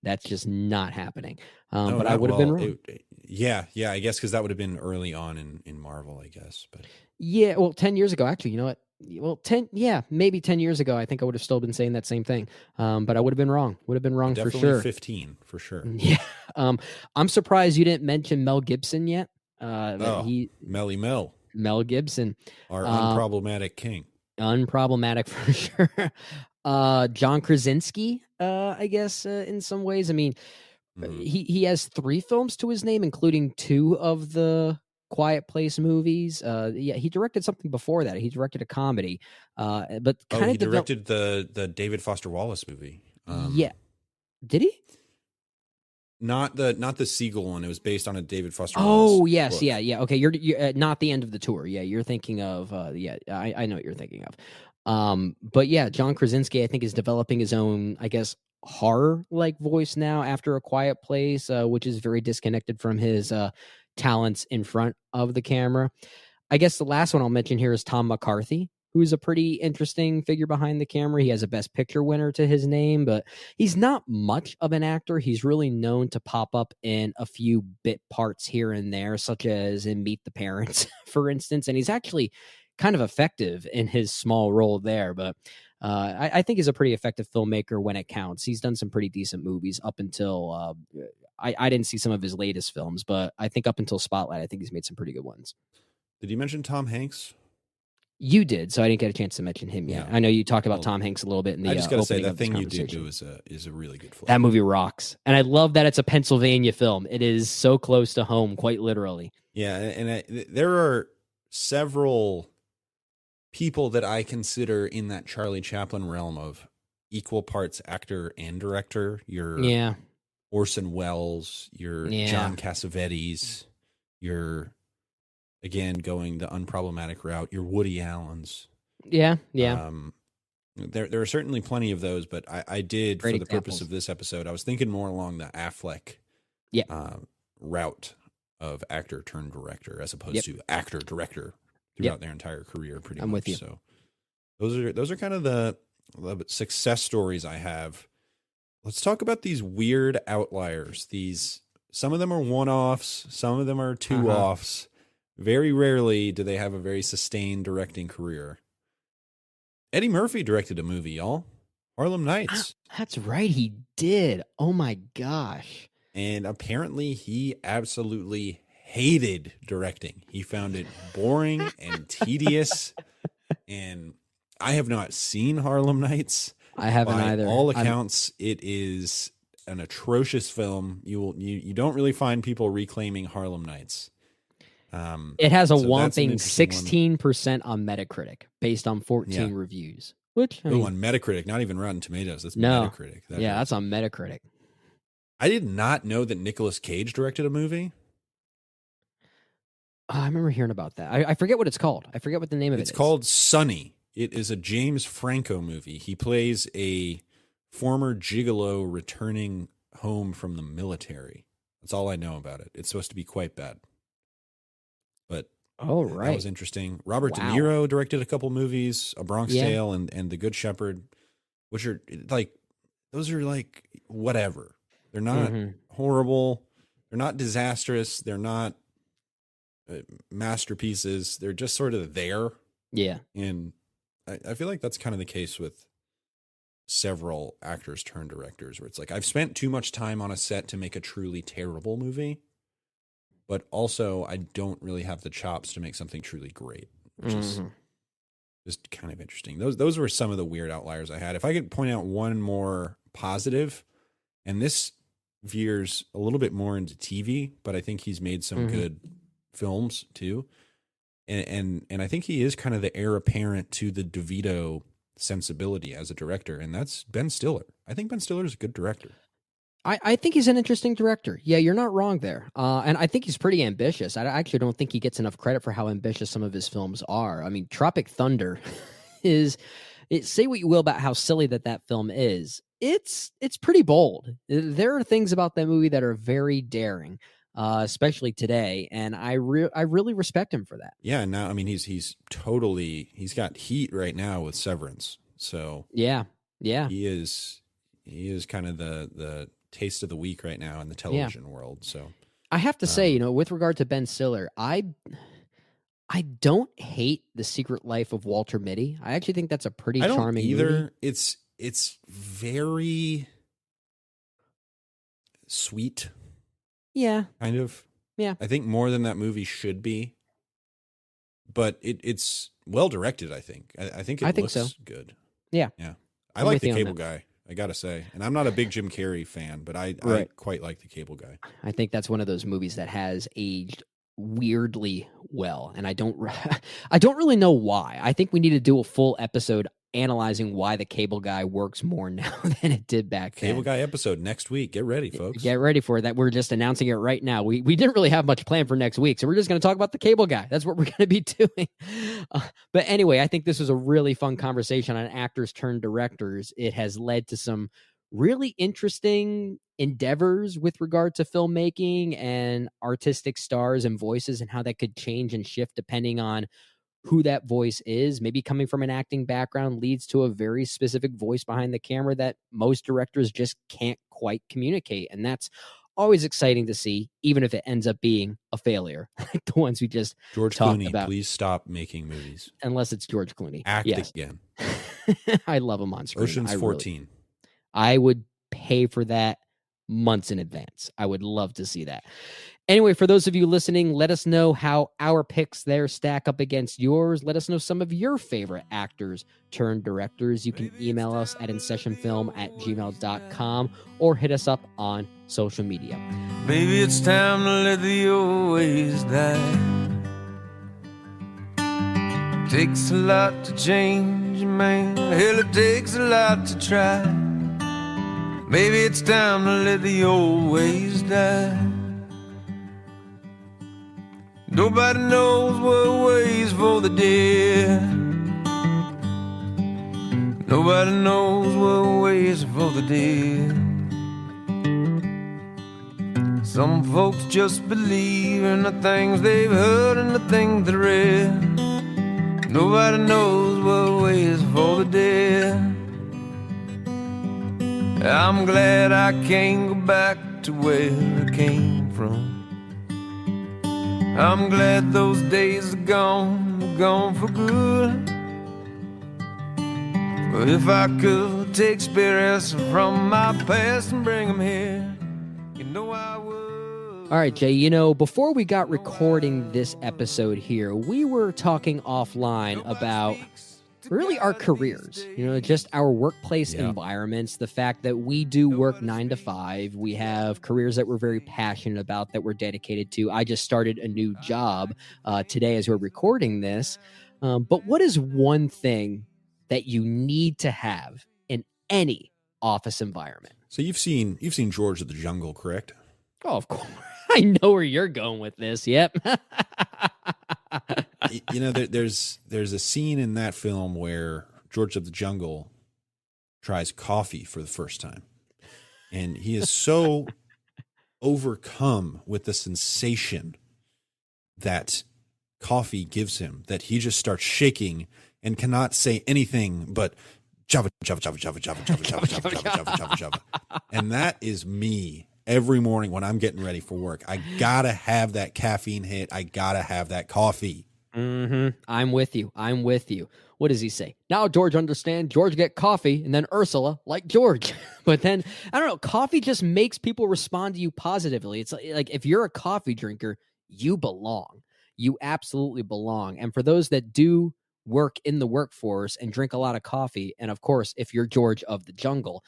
that's just not happening. But I would have been wrong. I guess because that would have been early on in Marvel, I guess. But yeah, well, 10 years ago, actually, you know what? Well, maybe 10 years ago, I think I would have still been saying that same thing. But I would have been wrong. For sure. 15 for sure. Yeah. I'm surprised you didn't mention Mel Gibson yet. Melly Mel. Mel Gibson, our unproblematic king. Unproblematic for sure. John Krasinski, I guess, in some ways. I mean, he has 3 films to his name, including 2 of the Quiet Place movies. Yeah, he directed something before that. He directed a comedy. But kind he of directed the David Foster Wallace movie. Yeah, did he? Not the Seagull one. It was based on a David Foster Wallace. Oh yes, book. yeah. Okay, you're not the end of the tour. Yeah, you're thinking of. Yeah, I know what you're thinking of. But yeah, John Krasinski, I think, is developing his own, I guess, horror-like voice now after A Quiet Place, which is very disconnected from his talents in front of the camera. I guess the last one I'll mention here is Tom McCarthy, who's a pretty interesting figure behind the camera. He has a Best Picture winner to his name, but he's not much of an actor. He's really known to pop up in a few bit parts here and there, such as in Meet the Parents, for instance. And he's actually kind of effective in his small role there, but I think he's a pretty effective filmmaker when it counts. He's done some pretty decent movies up until I didn't see some of his latest films, but I think up until Spotlight, I think he's made some pretty good ones. Did you mention Tom Hanks? You did, so I didn't get a chance to mention him yet. Yeah. I know you talked about Tom Hanks a little bit in the. I just got to say opening that of this thing you did conversation. do is a really good film. That movie rocks, and I love that it's a Pennsylvania film. It is so close to home, quite literally. Yeah, and there are several people that I consider in that Charlie Chaplin realm of equal parts actor and director. Your Orson Welles, your John Cassavetes, your, again, going the unproblematic route, your Woody Allens. Yeah. There are certainly plenty of those, but I did, Great for the examples. purpose of this episode, I was thinking more along the Affleck route of actor turned director, as opposed to actor director throughout their entire career. Pretty much. I'm with you. So those are kind of the success stories I have. Let's talk about these weird outliers. Some of them are one-offs, some of them are two-offs. Very rarely do they have a very sustained directing career. Eddie Murphy directed a movie, y'all. Harlem Nights. That's right, he did. Oh my gosh. And apparently he absolutely hated directing. He found it boring and tedious. And I have not seen Harlem Nights. I haven't either. By all accounts, it is an atrocious film. You don't really find people reclaiming Harlem Nights. It has a so whopping that's an interesting 16% on Metacritic, based on 14 reviews. Which I mean, on Metacritic, not even Rotten Tomatoes. That's no. Metacritic. That's on Metacritic. I did not know that Nicolas Cage directed a movie. I remember hearing about that. I forget what it's called. I forget what the name of it is. It's called Sonny. It is a James Franco movie. He plays a former gigolo returning home from the military. That's all I know about it. It's supposed to be quite bad. But that was interesting. Robert De Niro directed a couple movies, A Bronx Tale and The Good Shepherd, which are those are like whatever. They're not horrible. They're not disastrous. They're not masterpieces. They're just sort of there. Yeah. And I feel like that's kind of the case with several actors turned directors, where it's like, I've spent too much time on a set to make a truly terrible movie, but also I don't really have the chops to make something truly great, which is just kind of interesting. Those were some of the weird outliers I had. If I could point out one more positive, and this veers a little bit more into TV, but I think he's made some good films too. And I think he is kind of the heir apparent to the DeVito sensibility as a director, and that's Ben Stiller. I think Ben Stiller is a good director. I think he's an interesting director. Yeah, you're not wrong there. And I think he's pretty ambitious. I actually don't think he gets enough credit for how ambitious some of his films are. I mean, Tropic Thunder say what you will about how silly that film is. It's pretty bold. There are things about that movie that are very daring. Especially today, and I really respect him for that. Yeah, now I mean he's got heat right now with Severance. So yeah, he is kind of the taste of the week right now in the television world. So I have to say, with regard to Ben Stiller, I don't hate The Secret Life of Walter Mitty. I actually think that's a pretty charming movie. It's very sweet. Yeah. Kind of. Yeah. I think more than that movie should be. but it's well directed. I think. I think it looks so. good. Yeah. I like the Cable Guy. I gotta say, and I'm not a big Jim Carrey fan, but I quite like the Cable Guy. I think that's one of those movies that has aged weirdly well, and I don't really know why. I think we need to do a full episode analyzing why the Cable Guy works more now than it did back then. Cable Guy episode next week. Get ready, folks. Get ready for that. We're just announcing it right now. We didn't really have much planned for next week, so we're just going to talk about the Cable Guy. That's what we're going to be doing. But anyway, I think this was a really fun conversation on actors turned directors. It has led to some really interesting endeavors with regard to filmmaking and artistic stars and voices, and how that could change and shift depending on who that voice is. Maybe coming from an acting background leads to a very specific voice behind the camera that most directors just can't quite communicate. And that's always exciting to see, even if it ends up being a failure, like the ones we just George talked Clooney, about. please stop making movies. Unless it's George Clooney. Act again. I love him on screen. Ocean's 14. I would pay for that months in advance. I would love to see that. Anyway, for those of you listening, let us know how our picks there stack up against yours. Let us know some of your favorite actors turned directors. You can email us at InSessionFilm@gmail.com or hit us up on social media. Maybe it's time to let the old ways die. Takes a lot to change, man. Hell, it takes a lot to try. Maybe it's time to let the old ways die. Nobody knows what waits for the dead. Nobody knows what waits for the dead. Some folks just believe in the things they've heard and the things they read. Nobody knows what waits for the dead. I'm glad I can't go back to where I came from. I'm glad those days are gone for good. But if I could take spirits from my past and bring them here, you know I would. All right, Jay, before we got recording this episode here, we were talking offline about really our careers, just our workplace environments, the fact that we do work 9 to 5. We have careers that we're very passionate about, that we're dedicated to. I just started a new job today as we're recording this. But what is one thing that you need to have in any office environment? So you've seen George of the Jungle, correct? Oh, of course. I know where you're going with this. Yep. There's a scene in that film where George of the Jungle tries coffee for the first time, and he is so overcome with the sensation that coffee gives him that he just starts shaking and cannot say anything but Java, Java, Java, Java, Java, Java, Java, Java, Java, Java, Java, Java. And that is me every morning when I'm getting ready for work. I gotta have that caffeine hit. I gotta have that coffee. Mm-hmm. I'm with you. What does he say? Now George understand. George get coffee, and then Ursula like George. But then, I don't know, coffee just makes people respond to you positively. It's like if you're a coffee drinker, you belong. You absolutely belong. And for those that do work in the workforce and drink a lot of coffee, and of course, if you're George of the Jungle,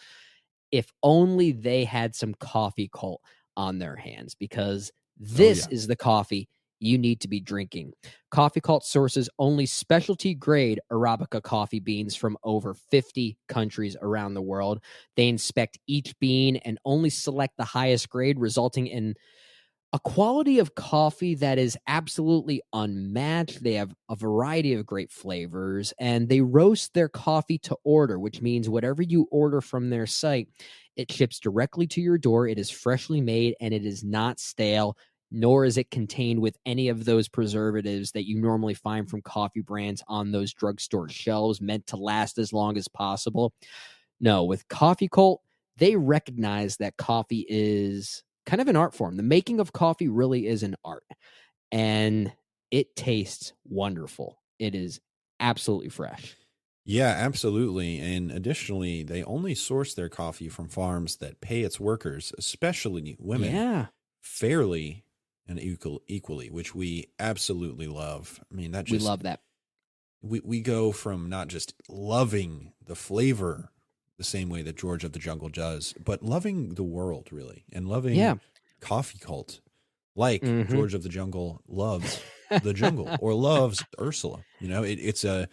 if only they had some coffee cult on their hands, because this is the coffee you need to be drinking. Coffee Cult sources only specialty grade Arabica coffee beans from over 50 countries around the world. They inspect each bean and only select the highest grade, resulting in a quality of coffee that is absolutely unmatched. They have a variety of great flavors, and they roast their coffee to order, which means whatever you order from their site, it ships directly to your door. It is freshly made, and it is not stale, nor is it contained with any of those preservatives that you normally find from coffee brands on those drugstore shelves meant to last as long as possible. No, with Coffee Cult, they recognize that coffee is kind of an art form. The making of coffee really is an art, and it tastes wonderful. It is absolutely fresh. Yeah, absolutely. And additionally, they only source their coffee from farms that pay its workers, especially women, fairly and equally, which we absolutely love. I mean, We love that. We go from not just loving the flavor the same way that George of the Jungle does, but loving the world, really, and loving Coffee Cult like George of the Jungle loves the jungle or loves Ursula. You know, it's a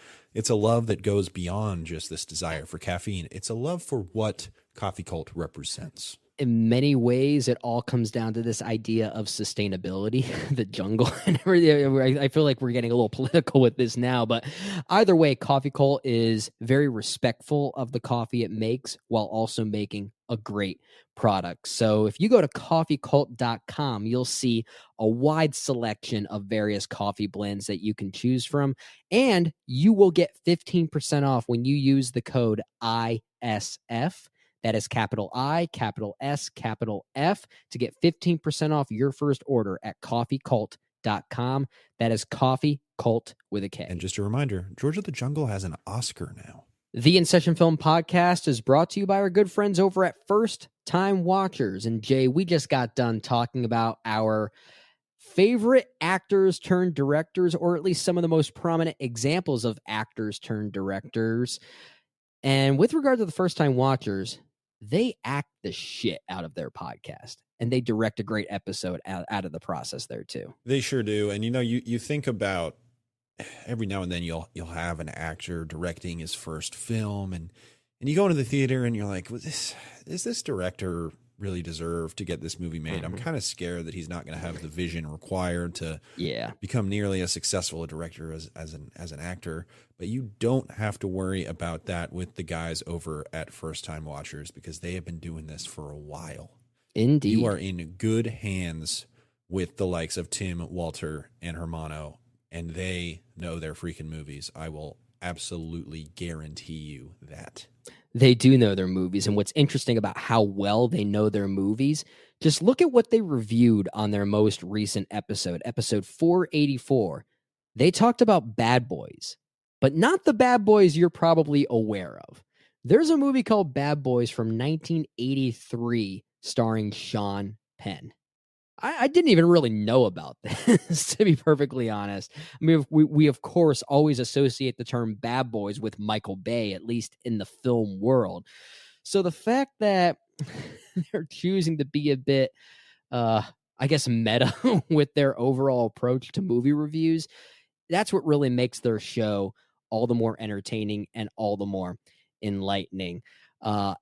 love that goes beyond just this desire for caffeine. It's a love for what Coffee Cult represents. In many ways, it all comes down to this idea of sustainability, the jungle. And everything. I feel like we're getting a little political with this now, but either way, Coffee Cult is very respectful of the coffee it makes while also making a great product. So if you go to coffeecult.com, you'll see a wide selection of various coffee blends that you can choose from, and you will get 15% off when you use the code ISF. That is capital I, capital S, capital F, to get 15% off your first order at coffeecult.com. That is Coffee Cult with a K. And just a reminder, George of the Jungle has an Oscar now. The InSession Film Podcast is brought to you by our good friends over at First Time Watchers. And Jay, we just got done talking about our favorite actors turned directors, or at least some of the most prominent examples of actors turned directors. And with regard to the First Time Watchers, they act the shit out of their podcast, and they direct a great episode out of the process there too. They sure do. And you think about every now and then you'll have an actor directing his first film, and you go into the theater and you're like, does this director really deserve to get this movie made? I'm kind of scared that he's not going to have the vision required to become nearly as successful a director as an actor. But you don't have to worry about that with the guys over at First Time Watchers, because they have been doing this for a while. Indeed. You are in good hands with the likes of Tim, Walter, and Hermano, and they know their freaking movies. I will absolutely guarantee you that. They do know their movies. And what's interesting about how well they know their movies, just look at what they reviewed on their most recent episode 484. They talked about Bad Boys, but not the Bad Boys you're probably aware of. There's a movie called Bad Boys from 1983 starring Sean Penn. I didn't even really know about this, to be perfectly honest. I mean, we of course always associate the term bad boys with Michael Bay, at least in the film world. So the fact that they're choosing to be a bit, I guess, meta with their overall approach to movie reviews, that's what really makes their show all the more entertaining and all the more enlightening.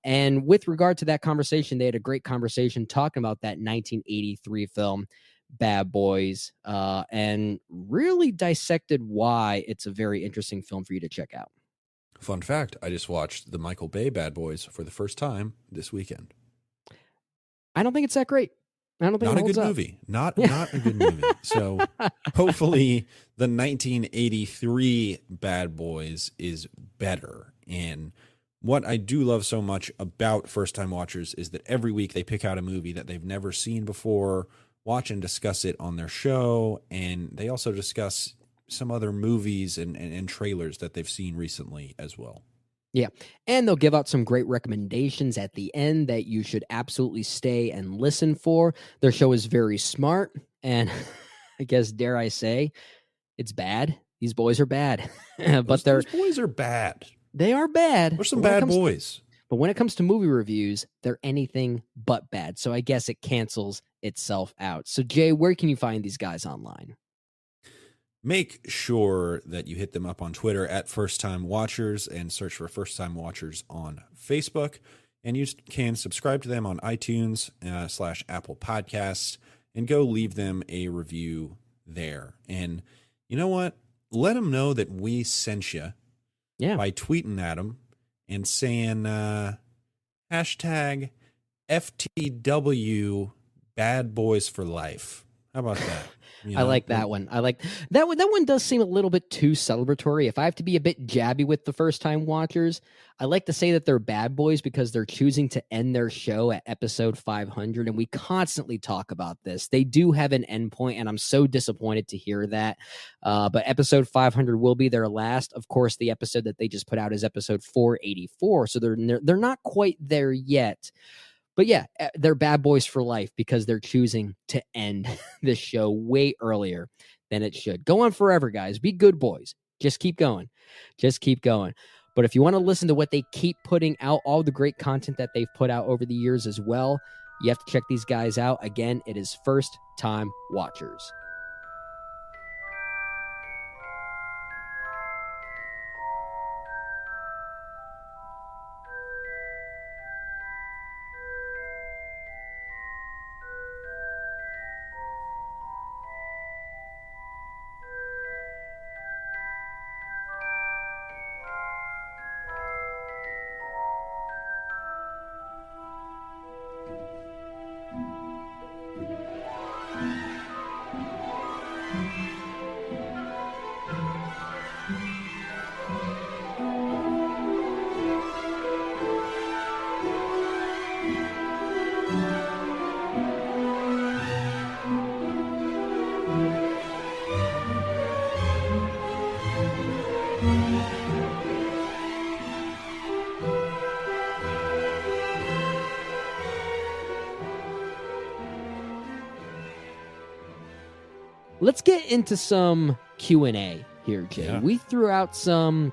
And with regard to that conversation, they had a great conversation talking about that 1983 film, Bad Boys, and really dissected why it's a very interesting film for you to check out. Fun fact, I just watched the Michael Bay Bad Boys for the first time this weekend. I don't think it's that great. I don't think not it holds a good up. movie. Not a good movie. So hopefully the 1983 Bad Boys is better. And what I do love so much about First Time Watchers is that every week they pick out a movie that they've never seen before, watch and discuss it on their show, and they also discuss some other movies and trailers that they've seen recently as well. Yeah, and they'll give out some great recommendations at the end that you should absolutely stay and listen for. Their show is very smart, and I guess, dare I say, it's bad. These boys are bad. But those boys are bad. They are bad. There's some bad boys. But when it comes to movie reviews, they're anything but bad. So I guess it cancels itself out. So Jay, where can you find these guys online? Make sure that you hit them up on Twitter at First Time Watchers and search for First Time Watchers on Facebook. And you can subscribe to them on iTunes / Apple Podcasts and go leave them a review there. And you know what? Let them know that we sent you. Yeah. By tweeting at them and saying hashtag FTW Bad Boys for Life. How about that? I like that one. I like that one. That one does seem a little bit too celebratory. If I have to be a bit jabby with the First Time Watchers, I like to say that they're bad boys because they're choosing to end their show at episode 500. And we constantly talk about this. They do have an endpoint, and I'm so disappointed to hear that. But episode 500 will be their last. Of course, the episode that they just put out is episode 484. So they're not quite there yet. But yeah, they're bad boys for life because they're choosing to end this show way earlier than it should. Go on forever, guys. Be good boys. Just keep going. Just keep going. But if you want to listen to what they keep putting out, all the great content that they've put out over the years as well, you have to check these guys out. Again, it is First Time Watchers. Let's get into some Q&A here, Jay. Yeah. We threw out some,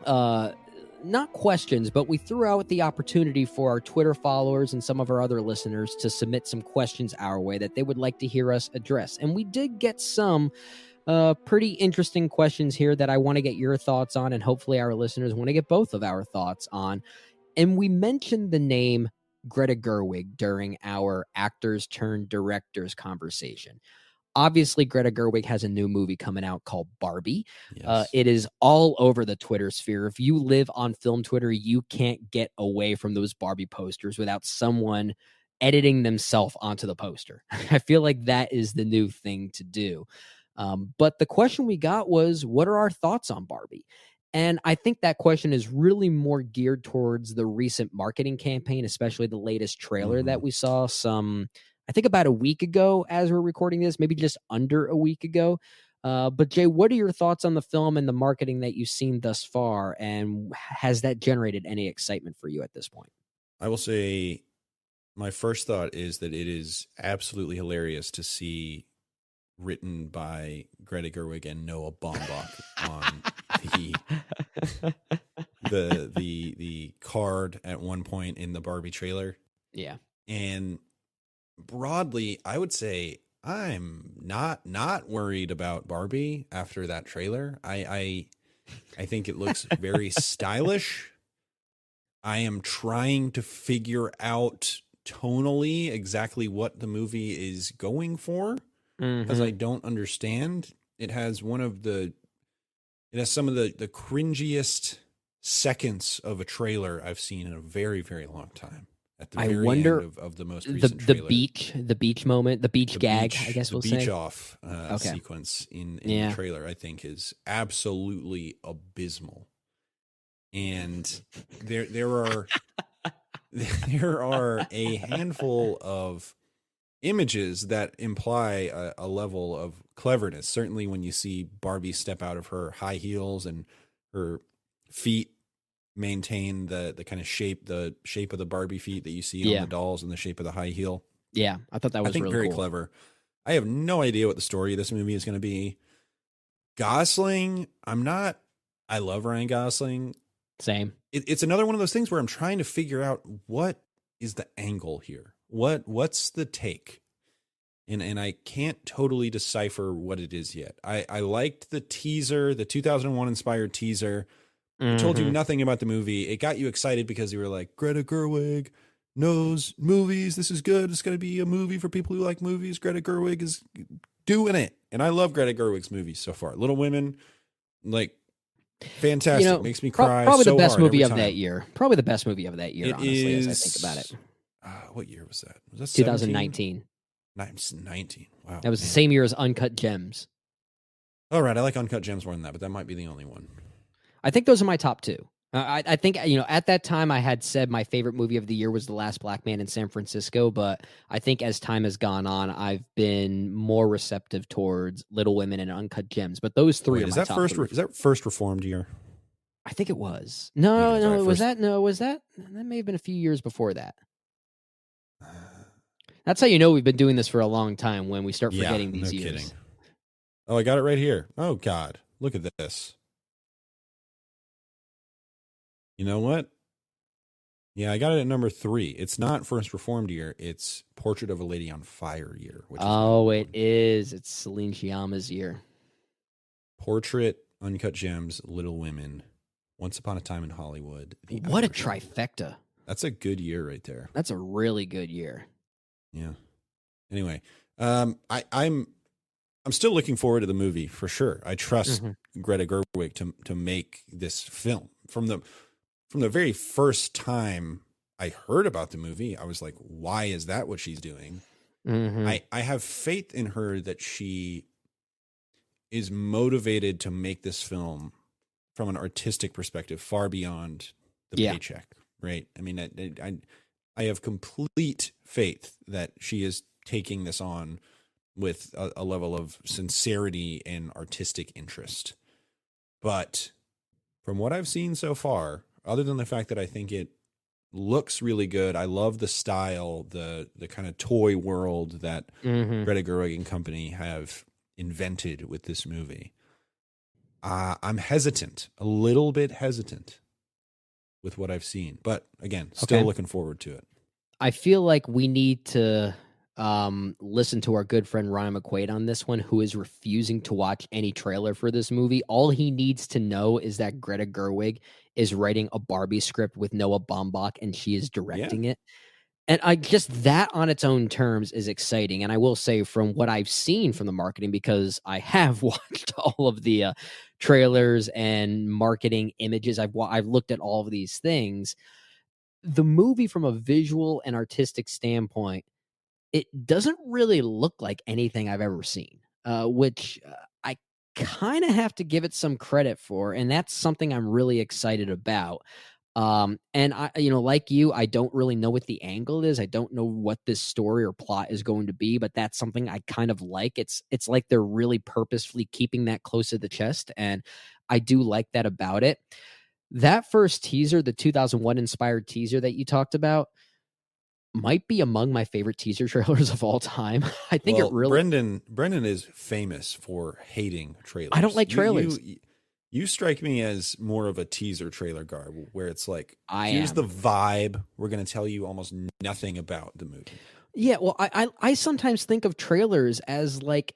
not questions, but we threw out the opportunity for our Twitter followers and some of our other listeners to submit some questions our way that they would like to hear us address. And we did get some pretty interesting questions here that I want to get your thoughts on, and hopefully our listeners want to get both of our thoughts on. And we mentioned the name Greta Gerwig during our actors turned directors conversation. Obviously, Greta Gerwig has a new movie coming out called Barbie. Yes. It is all over the Twitter sphere. If you live on film Twitter, you can't get away from those Barbie posters without someone editing themselves onto the poster. I feel like that is the new thing to do. But the question we got was, what are our thoughts on Barbie? And I think that question is really more geared towards the recent marketing campaign, especially the latest trailer that we saw I think about a week ago as we're recording this, maybe just under a week ago. But Jay, what are your thoughts on the film and the marketing that you've seen thus far? And has that generated any excitement for you at this point? I will say my first thought is that it is absolutely hilarious to see written by Greta Gerwig and Noah Baumbach on the card at one point in the Barbie trailer. Yeah. And broadly, I would say I'm not worried about Barbie after that trailer. I think it looks very stylish. I am trying to figure out tonally exactly what the movie is going for, because I don't understand. It has some of the cringiest seconds of a trailer I've seen in a very, very long time. At the very end of the most recent trailer. the beach moment, the beach gag, I guess we'll say. The beach off sequence in the trailer, I think, is absolutely abysmal. And there are a handful of images that imply a level of cleverness. Certainly when you see Barbie step out of her high heels and her feet maintain the kind of shape of the Barbie feet that you see on the dolls and the shape of the high heel. Yeah, I thought that was really very cool. clever. I have no idea what the story of this movie is going to be. Gosling, I love Ryan Gosling. Same. It's another one of those things where I'm trying to figure out what is the angle here. What's the take? And I can't totally decipher what it is yet. I liked the teaser, the 2001 inspired teaser. It told you nothing about the movie. It got you excited because you were like, Greta Gerwig knows movies. This is good. It's going to be a movie for people who like movies. Greta Gerwig is doing it. And I love Greta Gerwig's movies so far. Little Women, like, fantastic. Makes me cry. Probably so the best hard movie every of time. that year. Probably the best movie of that year, honestly, as I think about it. What year was that? Was that 2019. 19. Wow. That was the same year as Uncut Gems. All right. I like Uncut Gems more than that, but that might be the only one. I think those are my top two. I think, at that time I had said my favorite movie of the year was The Last Black Man in San Francisco, but I think as time has gone on, I've been more receptive towards Little Women and Uncut Gems. But those three are my top three. Is that first Reformed year? I think it was. No, sorry, was that? No, was that? That may have been a few years before that. That's how you know we've been doing this for a long time, when we start forgetting these no years. kidding. Oh, I got it right here. Oh, God. Look at this. You know what? Yeah, I got it at number 3. It's not First Reformed year. It's Portrait of a Lady on Fire year. Which it is. It's Celine Sciamma's year. Portrait, Uncut Gems, Little Women, Once Upon a Time in Hollywood. What a trifecta. That's a good year right there. That's a really good year. Yeah. Anyway, I'm still looking forward to the movie for sure. I trust Greta Gerwig to make this film. From the very first time I heard about the movie, I was like, why is that what she's doing? I have faith in her that she is motivated to make this film from an artistic perspective far beyond the paycheck, right? I mean, I have complete faith that she is taking this on with a level of sincerity and artistic interest. But from what I've seen so far, other than the fact that I think it looks really good, I love the style, the kind of toy world that Greta Gerwig and company have invented with this movie. I'm hesitant, a little bit hesitant with what I've seen, but again, still looking forward to it. I feel like we need to listen to our good friend Ryan McQuaid on this one, who is refusing to watch any trailer for this movie. All he needs to know is that Greta Gerwig is writing a Barbie script with Noah Baumbach, and she is directing it. And that on its own terms is exciting. And I will say, from what I've seen from the marketing, because I have watched all of the trailers and marketing images, I've looked at all of these things. The movie, from a visual and artistic standpoint, it doesn't really look like anything I've ever seen, which I kind of have to give it some credit for. And that's something I'm really excited about. And I, like you, I don't really know what the angle is. I don't know what this story or plot is going to be, but that's something I kind of like. It's like they're really purposefully keeping that close to the chest. And I do like that about it. That first teaser, the 2001 inspired teaser that you talked about, might be among my favorite teaser trailers of all time. I think it really... Brendan is famous for hating trailers. I don't like trailers. You strike me as more of a teaser trailer garb, where it's like, here's the vibe. We're going to tell you almost nothing about the movie. Yeah, well, I sometimes think of trailers as like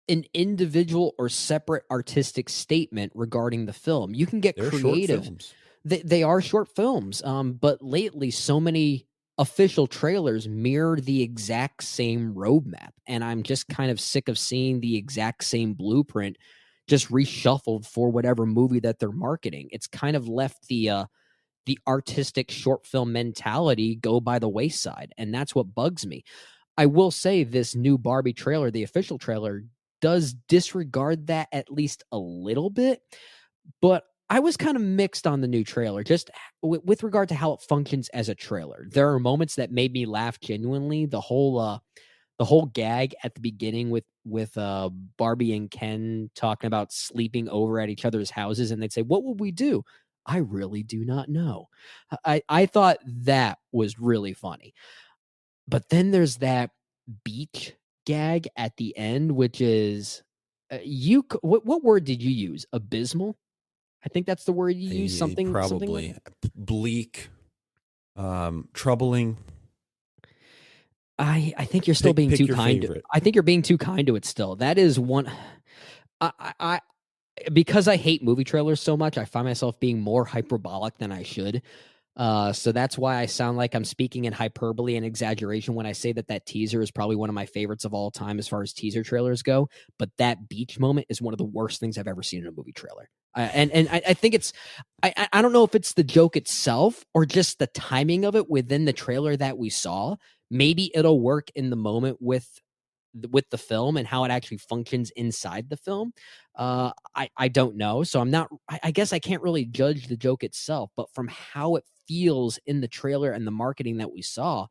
an individual or separate artistic statement regarding the film. You can get creative. They are short films, but lately so many official trailers mirror the exact same roadmap, and I'm just kind of sick of seeing the exact same blueprint just reshuffled for whatever movie that they're marketing. It's kind of left the artistic short film mentality go by the wayside, and that's what bugs me. I will say this new Barbie trailer, the official trailer, does disregard that at least a little bit, but I was kind of mixed on the new trailer, just with regard to how it functions as a trailer. There are moments that made me laugh genuinely. The whole gag at the beginning with Barbie and Ken talking about sleeping over at each other's houses, and they'd say, "What would we do?" I really do not know. I thought that was really funny. But then there's that beach gag at the end, which is what word did you use? Abysmal? I think that's the word you use. Something probably bleak, troubling. I think you're still being too kind. I think you're being too kind to it still. That is one. I because I hate movie trailers so much, I find myself being more hyperbolic than I should. So that's why I sound like I'm speaking in hyperbole and exaggeration when I say that teaser is probably one of my favorites of all time as far as teaser trailers go. But that beach moment is one of the worst things I've ever seen in a movie trailer. And I think it's, I don't know if it's the joke itself or just the timing of it within the trailer that we saw. Maybe it'll work in the moment with the film and how it actually functions inside the film. I don't know. So I guess I can't really judge the joke itself, but from how it feels in the trailer and the marketing that we saw,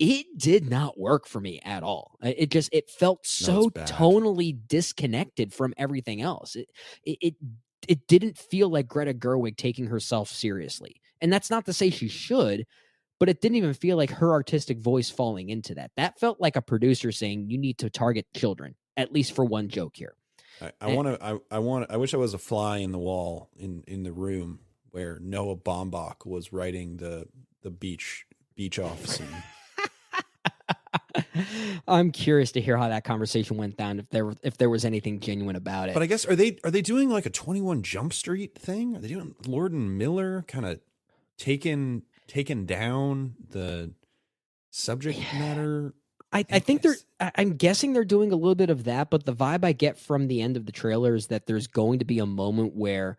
it did not work for me at all. It felt so tonally disconnected from everything else. It didn't feel like Greta Gerwig taking herself seriously. And that's not to say she should, but it didn't even feel like her artistic voice falling into that. That felt like a producer saying, you need to target children, at least for one joke here. I wish I was a fly in the wall in the room where Noah Baumbach was writing the beach off scene. I'm curious to hear how that conversation went down, if there was anything genuine about it. But I guess are they doing like a 21 Jump Street thing? Are they doing Lord and Miller kind of taking down the subject matter? I think I'm guessing they're doing a little bit of that, but the vibe I get from the end of the trailer is that there's going to be a moment where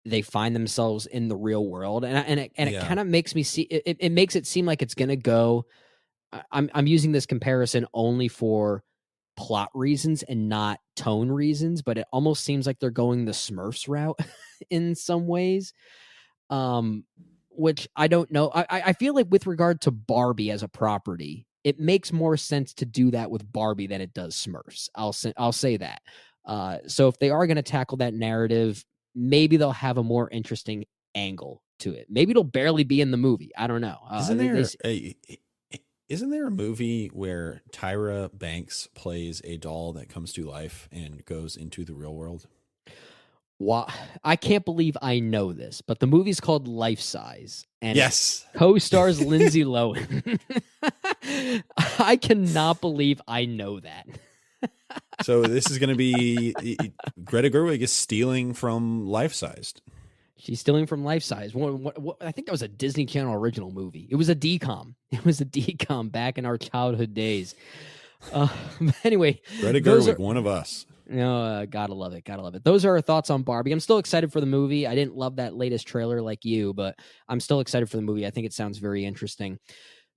they find themselves in the real world, and it kind of makes me see it makes it seem like it's going to go. I'm using this comparison only for plot reasons and not tone reasons, but it almost seems like they're going the Smurfs route in some ways, which I don't know. I feel like with regard to Barbie as a property, it makes more sense to do that with Barbie than it does Smurfs. I'll say that. So if they are going to tackle that narrative, maybe they'll have a more interesting angle to it. Maybe it'll barely be in the movie. I don't know. Isn't there a movie where Tyra Banks plays a doll that comes to life and goes into the real world? Well, I can't believe I know this, but the movie's called Life Size, and yes, co-stars Lindsay Lohan. I cannot believe I know that. So this is going to be Greta Gerwig is stealing from Life Size. She's stealing from Life Size. I think that was a Disney Channel original movie. It was a DCOM. It was a DCOM back in our childhood days. Anyway, Greta Gerwig, one of us. No, gotta love it. Gotta love it. Those are our thoughts on Barbie. I'm still excited for the movie. I didn't love that latest trailer like you, but I'm still excited for the movie. I think it sounds very interesting.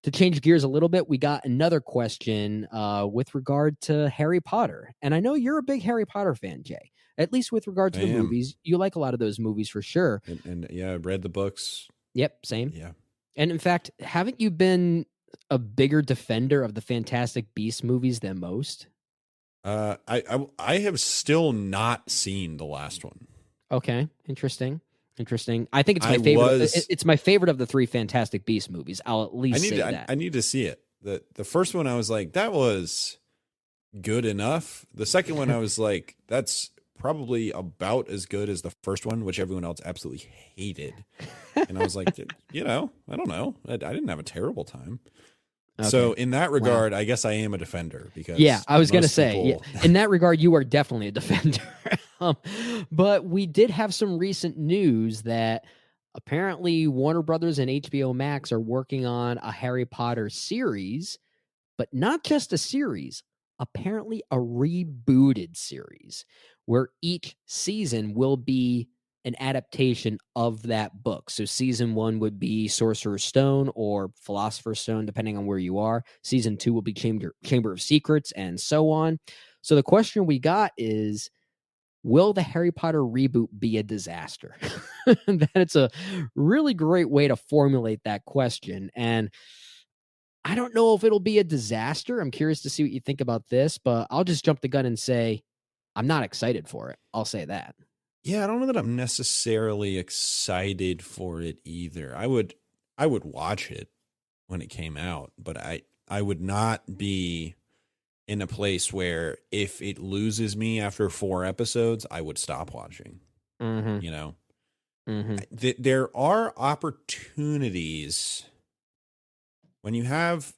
To change gears a little bit, we got another question with regard to Harry Potter. And I know you're a big Harry Potter fan, Jay. At least with regard to the movies. You like a lot of those movies for sure. And yeah, I read the books. Yep, same. Yeah. And in fact, haven't you been a bigger defender of the Fantastic Beasts movies than most? I have still not seen the last one. Okay, interesting. I think it's my favorite. It's my favorite of the three Fantastic Beasts movies. I'll at least say that. I need to see it. The first one, I was like, that was good enough. The second one, I was like, that's probably about as good as the first one, which everyone else absolutely hated. And I was like, I don't know. I didn't have a terrible time. Okay. So in that regard, I guess I am a defender because I was going to say, in that regard, you are definitely a defender. But we did have some recent news that apparently Warner Brothers and HBO Max are working on a Harry Potter series, but not just a series, apparently a rebooted series where each season will be an adaptation of that book. So season 1 would be Sorcerer's Stone or Philosopher's Stone, depending on where you are. Season 2 will be Chamber of Secrets, and so on. So the question we got is, will the Harry Potter reboot be a disaster? That's a really great way to formulate that question. And I don't know if it'll be a disaster. I'm curious to see what you think about this, but I'll just jump the gun and say I'm not excited for it. I'll say that. Yeah, I don't know that I'm necessarily excited for it either. I would watch it when it came out, but I would not be in a place where if it loses me after 4 episodes, I would stop watching. Mm-hmm. You know, mm-hmm. There are opportunities when you have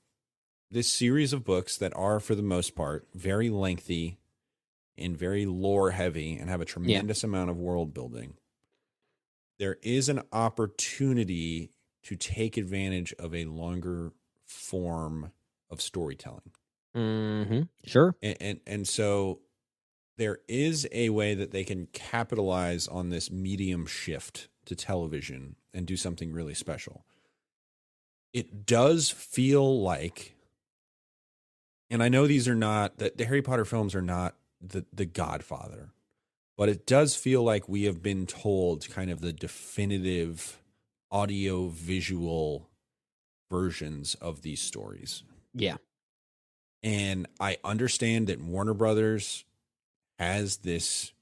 this series of books that are, for the most part, very lengthy and very lore heavy and have a tremendous amount of world building. There is an opportunity to take advantage of a longer form of storytelling. Mm-hmm. Sure. And so there is a way that they can capitalize on this medium shift to television and do something really special. It does feel like, and I know these are not, the Harry Potter films are not the Godfather, but it does feel like we have been told kind of the definitive audio visual versions of these stories. Yeah. And I understand that Warner Brothers has this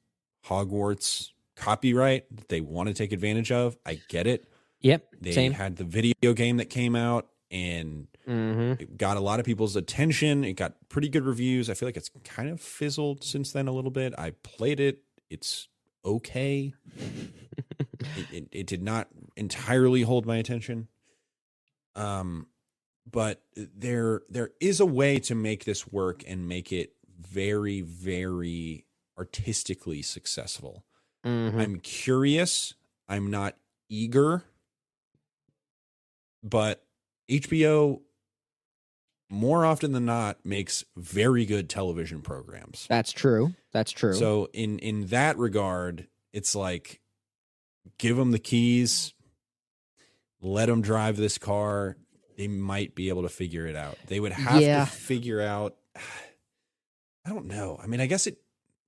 Hogwarts copyright that they want to take advantage of. I get it. Yep. They Same. had the video game that came out, and it got a lot of people's attention. It got pretty good reviews. I feel like it's kind of fizzled since then a little bit. I played it. It's okay. It did not entirely hold my attention. But there is a way to make this work and make it very, very artistically successful. I'm curious. I'm not eager. But HBO, more often than not, makes very good television programs. That's true. So in that regard, it's like, give them the keys, let them drive this car. They might be able to figure it out. They would have to figure out, I don't know. I mean, I guess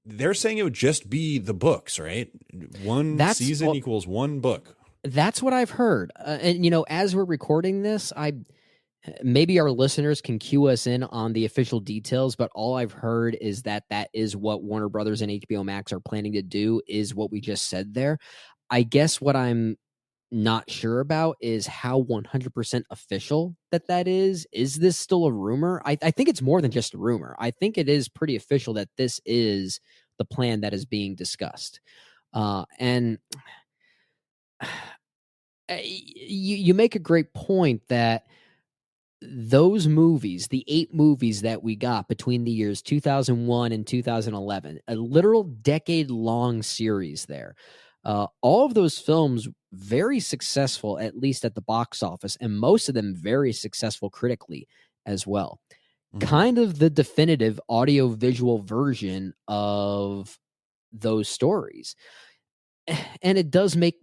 they're saying it would just be the books, right? One season equals one book. That's what I've heard. And, you know, as we're recording this, maybe our listeners can cue us in on the official details, but all I've heard is that is what Warner Brothers and HBO Max are planning to do, is what we just said there. I guess what I'm not sure about is how 100% official that is. Is this still a rumor? I think it's more than just a rumor. I think it is pretty official that this is the plan that is being discussed. And you make a great point that those movies, the 8 movies that we got between the years 2001 and 2011, a literal decade-long series there. All of those films very successful, at least at the box office, and most of them very successful critically as well. Kind of the definitive audio-visual version of those stories. And it does make...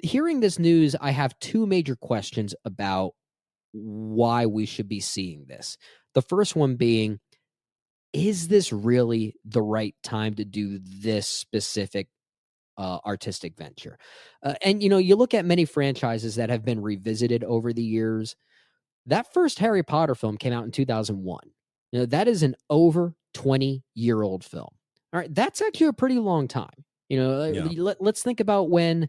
hearing this news, I have 2 major questions about why we should be seeing this. The first one being, is this really the right time to do this specific artistic venture? And, you know, you look at many franchises that have been revisited over the years. That first Harry Potter film came out in 2001. You know, that is an over 20-year-old film. All right, that's actually a pretty long time. You know, let's think about when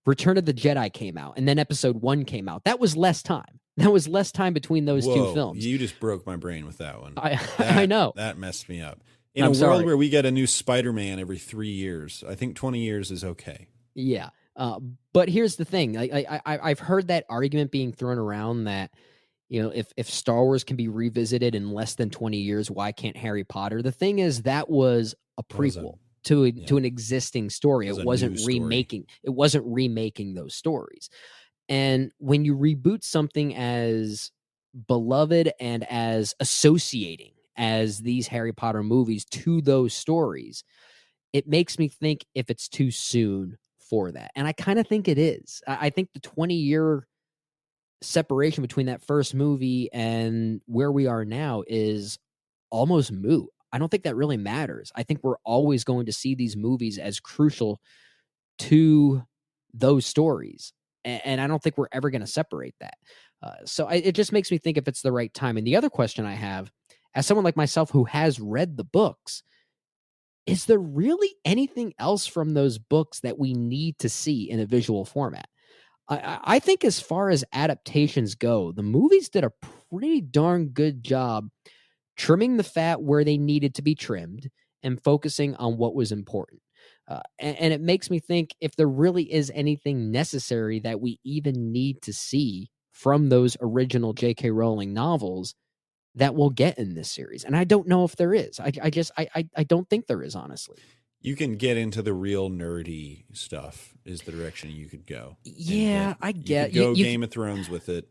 Return of the Jedi came out and then Episode 1 came out. That was less time. That was less time between those 2 films. You just broke my brain with that one. I know. That messed me up. In a world where we get a new Spider-Man every 3 years, I think 20 years is okay. Yeah. But here's the thing. I've heard that argument being thrown around that, you know, if Star Wars can be revisited in less than 20 years, why can't Harry Potter? The thing is, that was a prequel to an existing story. It wasn't remaking. It wasn't remaking those stories. And when you reboot something as beloved and as associating as these Harry Potter movies to those stories, it makes me think if it's too soon for that. And I kind of think it is. I think the 20-year separation between that first movie and where we are now is almost moot. I don't think that really matters. I think we're always going to see these movies as crucial to those stories. And I don't think we're ever going to separate that. So it just makes me think if it's the right time. And the other question I have, as someone like myself who has read the books, is there really anything else from those books that we need to see in a visual format? I think as far as adaptations go, the movies did a pretty darn good job trimming the fat where they needed to be trimmed and focusing on what was important. And it makes me think if there really is anything necessary that we even need to see from those original J.K. Rowling novels that we'll get in this series. And I don't know if there is. I don't think there is, honestly. You can get into the real nerdy stuff is the direction you could go. Yeah, I get you. Game of Thrones with it.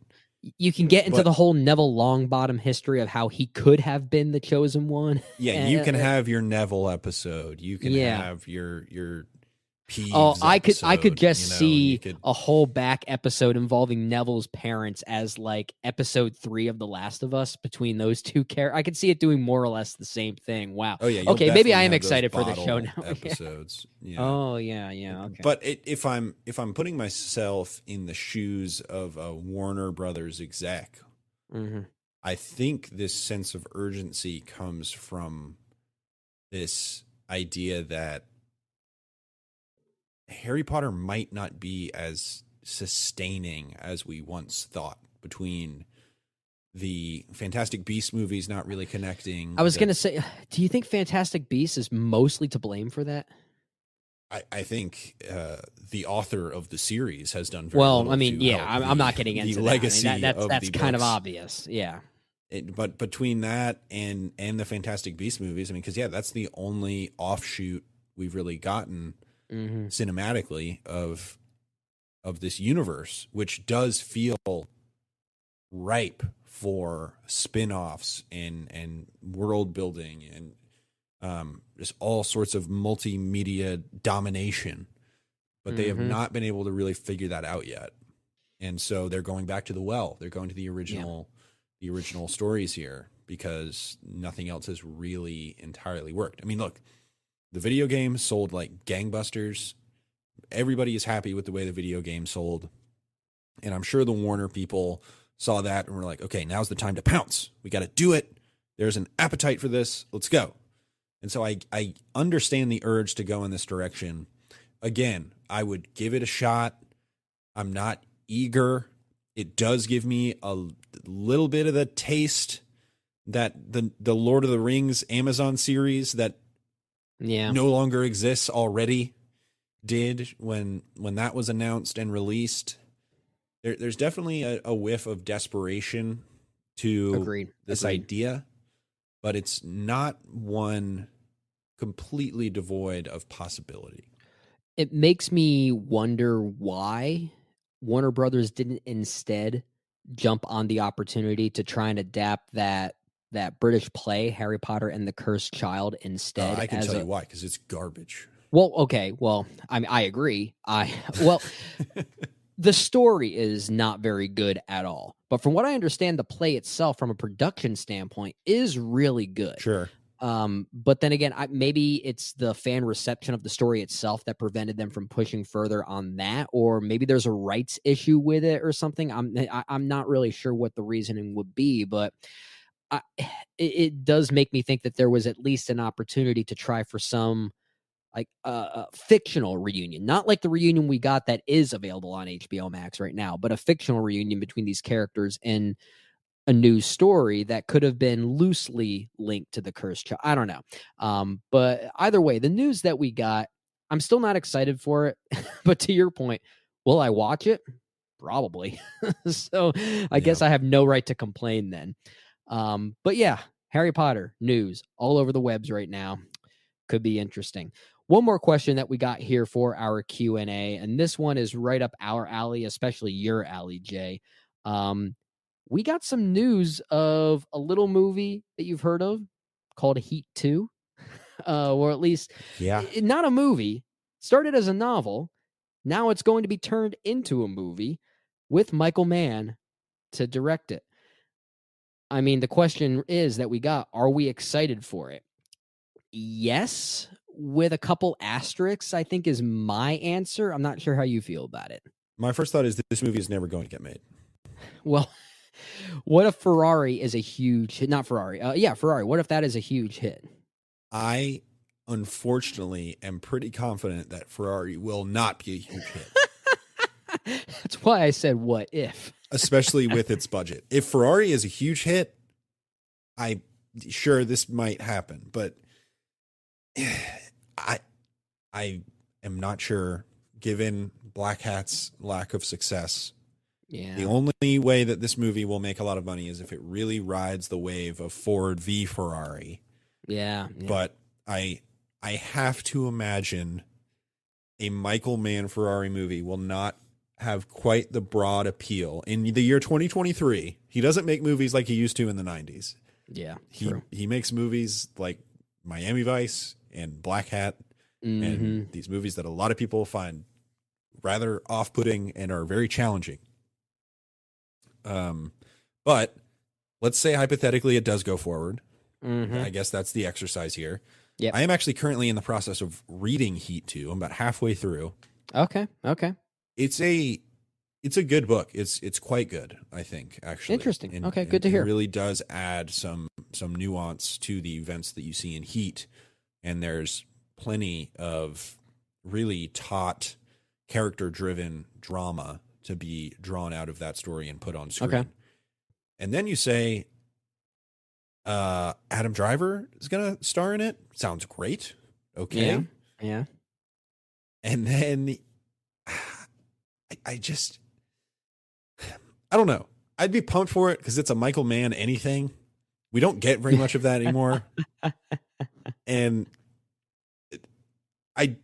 You can get into the whole Neville Longbottom history of how he could have been the chosen one. Yeah, you can have your Neville episode. You can have your Peeves I could just see a whole back episode involving Neville's parents as like episode 3 of The Last of Us between those two characters. I could see it doing more or less the same thing. Wow. Oh yeah. Okay, maybe I am excited for the show now. Episodes. Yeah. Oh yeah. Okay. But if I'm putting myself in the shoes of a Warner Brothers exec, I think this sense of urgency comes from this idea that Harry Potter might not be as sustaining as we once thought, between the Fantastic Beasts movies not really connecting. I was going to say, do you think Fantastic Beasts is mostly to blame for that? I think the author of the series has done very well. little I mean, to yeah, help I'm not getting into the that. legacy. I mean, that's the kind of books. obvious. Yeah. But between that and the Fantastic Beasts movies, I mean, because that's the only offshoot we've really gotten cinematically of this universe, which does feel ripe for spin-offs and world building and just all sorts of multimedia domination. But they have not been able to really figure that out yet. And so they're going back to the well. They're going to the original stories here, because nothing else has really entirely worked. I mean, look, the video game sold like gangbusters. Everybody is happy with the way the video game sold. And I'm sure the Warner people saw that and were like, okay, now's the time to pounce. We got to do it. There's an appetite for this. Let's go. And so I understand the urge to go in this direction. Again, I would give it a shot. I'm not eager. It does give me a little bit of the taste that the Lord of the Rings Amazon series that no longer exists already did when that was announced and released. There's definitely a whiff of desperation to this idea, but it's not one completely devoid of possibility. It makes me wonder why Warner Brothers didn't instead jump on the opportunity to try and adapt that British play, Harry Potter and the Cursed Child, instead. I can tell you why, because it's garbage. Well, okay. Well, I agree. The story is not very good at all. But from what I understand, the play itself, from a production standpoint, is really good. Sure. But then again, maybe it's the fan reception of the story itself that prevented them from pushing further on that, or maybe there's a rights issue with it or something. I'm not really sure what the reasoning would be, but it does make me think that there was at least an opportunity to try for some like fictional reunion, not like the reunion we got that is available on HBO Max right now, but a fictional reunion between these characters in a new story that could have been loosely linked to the Cursed Child. I don't know. But either way, the news that we got, I'm still not excited for it. But to your point, will I watch it? Probably. So I guess I have no right to complain then. But yeah, Harry Potter news all over the webs right now. Could be interesting. One more question that we got here for our Q&A, and this one is right up our alley, especially your alley, Jay. We got some news of a little movie that you've heard of called Heat 2, or at least not a movie. Started as a novel. Now it's going to be turned into a movie with Michael Mann to direct it. I mean, the question is that we got, are we excited for it? Yes, with a couple asterisks, I think is my answer. I'm not sure how you feel about it. My first thought is that this movie is never going to get made. Well, what if Ferrari is a huge hit? Not Ferrari. Ferrari. What if that is a huge hit? I, unfortunately, am pretty confident that Ferrari will not be a huge hit. That's why I said, what if? Especially with its budget. If Ferrari is a huge hit, sure, this might happen, but I am not sure, given Black Hat's lack of success. Yeah. The only way that this movie will make a lot of money is if it really rides the wave of Ford v Ferrari. Yeah. But I have to imagine a Michael Mann Ferrari movie will not have quite the broad appeal in the year 2023. He doesn't make movies like he used to in the 90s. Yeah. He makes movies like Miami Vice and Black Hat and these movies that a lot of people find rather off-putting and are very challenging. But let's say hypothetically it does go forward. I guess that's the exercise here. Yep. I am actually currently in the process of reading Heat 2. I'm about halfway through. Okay. It's a good book. It's quite good, I think, actually. Interesting. And, okay, good to hear. It really does add some nuance to the events that you see in Heat, and there's plenty of really taut, character-driven drama to be drawn out of that story and put on screen. Okay. And then you say, Adam Driver is going to star in it. Sounds great. Okay. Yeah. And then I don't know. I'd be pumped for it because it's a Michael Mann anything. We don't get very much of that anymore. And I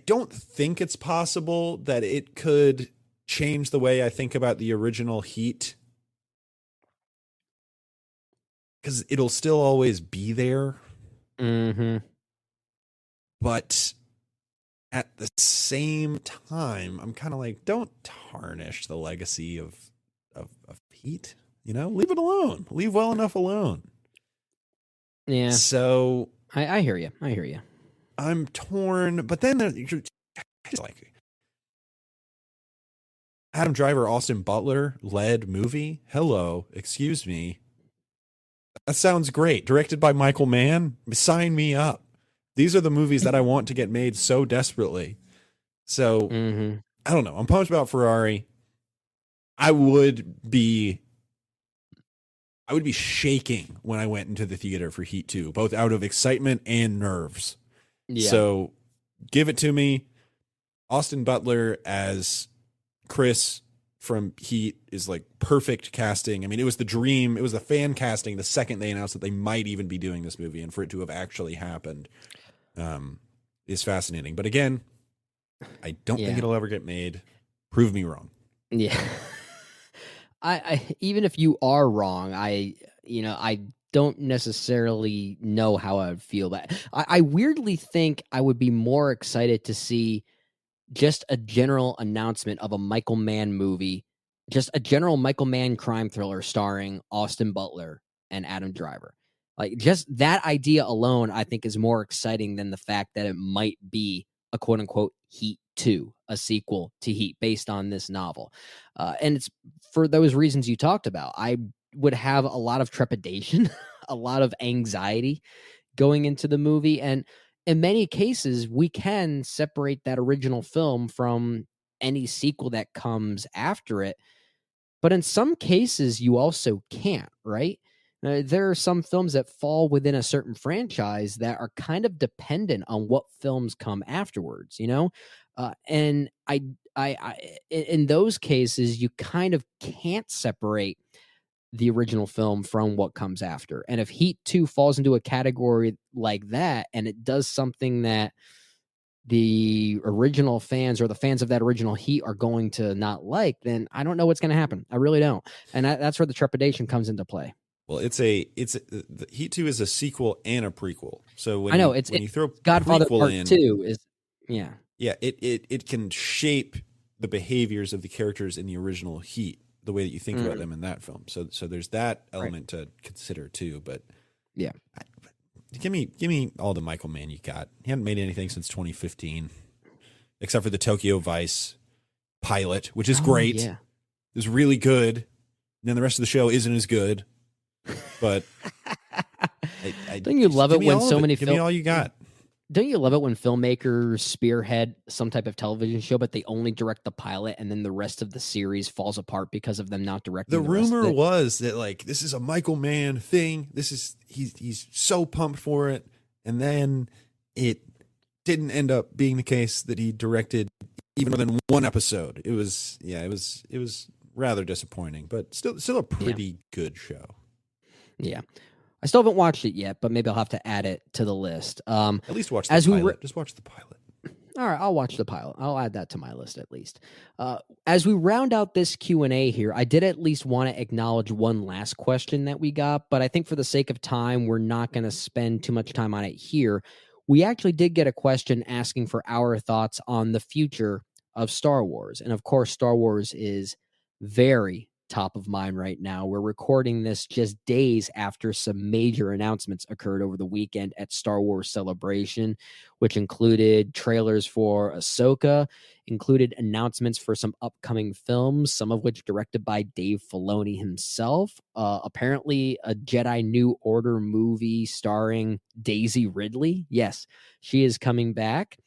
don't think it's possible that it could change the way I think about the original Heat, because it'll still always be there. Mm-hmm. But at the same time, I'm kind of like, don't tarnish the legacy of Heat. Leave it alone. Leave well enough alone. Yeah. So I hear you. I'm torn, but then it's like Adam Driver, Austin Butler led movie. Hello, excuse me. That sounds great. Directed by Michael Mann. Sign me up. These are the movies that I want to get made so desperately. So I don't know. I'm pumped about Ferrari. I would be shaking when I went into the theater for Heat 2, both out of excitement and nerves. Yeah. So give it to me. Austin Butler as Chris from Heat is like perfect casting. I mean, it was the dream. It was the fan casting the second they announced that they might even be doing this movie, and for it to have actually happened is fascinating. But again, I don't think it'll ever get made. Prove me wrong. Yeah. I even if you are wrong, I don't necessarily know how I would feel. But I weirdly think I would be more excited to see just a general announcement of a Michael Mann movie, just a general Michael Mann crime thriller starring Austin Butler and Adam Driver. Like, just that idea alone, I think, is more exciting than the fact that it might be a quote unquote Heat 2, a sequel to Heat based on this novel. And it's for those reasons you talked about. I would have a lot of trepidation, a lot of anxiety going into the movie. And in many cases, we can separate that original film from any sequel that comes after it. But in some cases, you also can't, right? There are some films that fall within a certain franchise that are kind of dependent on what films come afterwards, and I in those cases, you kind of can't separate the original film from what comes after. And if Heat 2 falls into a category like that, and it does something that the original fans or the fans of that original Heat are going to not like, then I don't know what's going to happen. I really don't. And that's where the trepidation comes into play. Well, the Heat 2 is a sequel and a prequel. So when you throw Godfather prequel Part in, 2 is it can shape the behaviors of the characters in the original Heat, the way that you think about them in that film. So there's that element to consider too. But yeah, give me all the Michael Mann you got. He hadn't made anything since 2015, except for the Tokyo Vice pilot, which is great. Yeah. It was really good. And then the rest of the show isn't as good. But don't you love it when so many give me all you got? Don't you love it when filmmakers spearhead some type of television show, but they only direct the pilot, and then the rest of the series falls apart because of them not directing? The rumor was that this is a Michael Mann thing. He's so pumped for it, and then it didn't end up being the case that he directed even more than one episode. It was rather disappointing, but still a pretty good show. Yeah. I still haven't watched it yet, but maybe I'll have to add it to the list. At least watch the pilot. Just watch the pilot. All right, I'll watch the pilot. I'll add that to my list at least. As we round out this Q&A here, I did at least want to acknowledge one last question that we got, but I think for the sake of time, we're not going to spend too much time on it here. We actually did get a question asking for our thoughts on the future of Star Wars. And of course, Star Wars is very top of mind right now. We're recording this just days after some major announcements occurred over the weekend at Star Wars Celebration, which included trailers for Ahsoka, included announcements for some upcoming films, some of which directed by Dave Filoni himself. Apparently a Jedi New Order movie starring Daisy Ridley. Yes, she is coming back.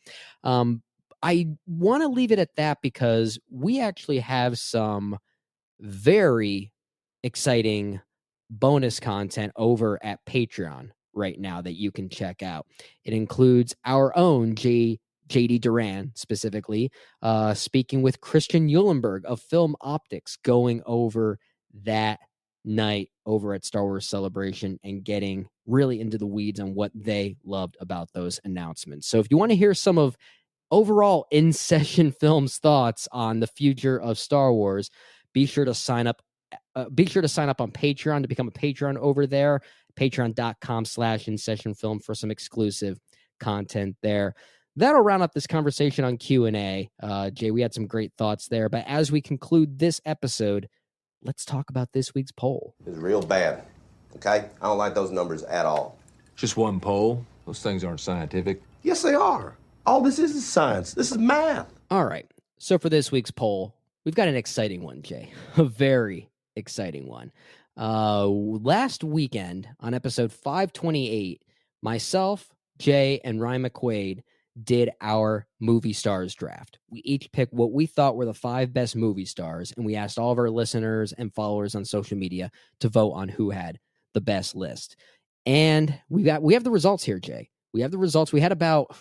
I want to leave it at that because we actually have some very exciting bonus content over at Patreon right now that you can check out. It includes our own JD Duran, specifically, speaking with Christian Eulenberg of Film Optics, going over that night over at Star Wars Celebration and getting really into the weeds on what they loved about those announcements. So if you want to hear some of overall InSession Film's thoughts on the future of Star Wars, be sure to sign up. Be sure to sign up on Patreon to become a patron over there. Patreon.com/InSession Film for some exclusive content there. That'll round up this conversation on Q&A. Jay, we had some great thoughts there. But as we conclude this episode, let's talk about this week's poll. It's real bad, okay? I don't like those numbers at all. Just one poll? Those things aren't scientific. Yes, they are. All this is science. This is math. All right. So for this week's poll, we've got an exciting one, Jay. A very exciting one. Last weekend on episode 528, myself, Jay, and Ryan McQuaid did our movie stars draft. We each picked what we thought were the 5 best movie stars, and we asked all of our listeners and followers on social media to vote on who had the best list. And we have the results here, Jay. We have the results. We had about,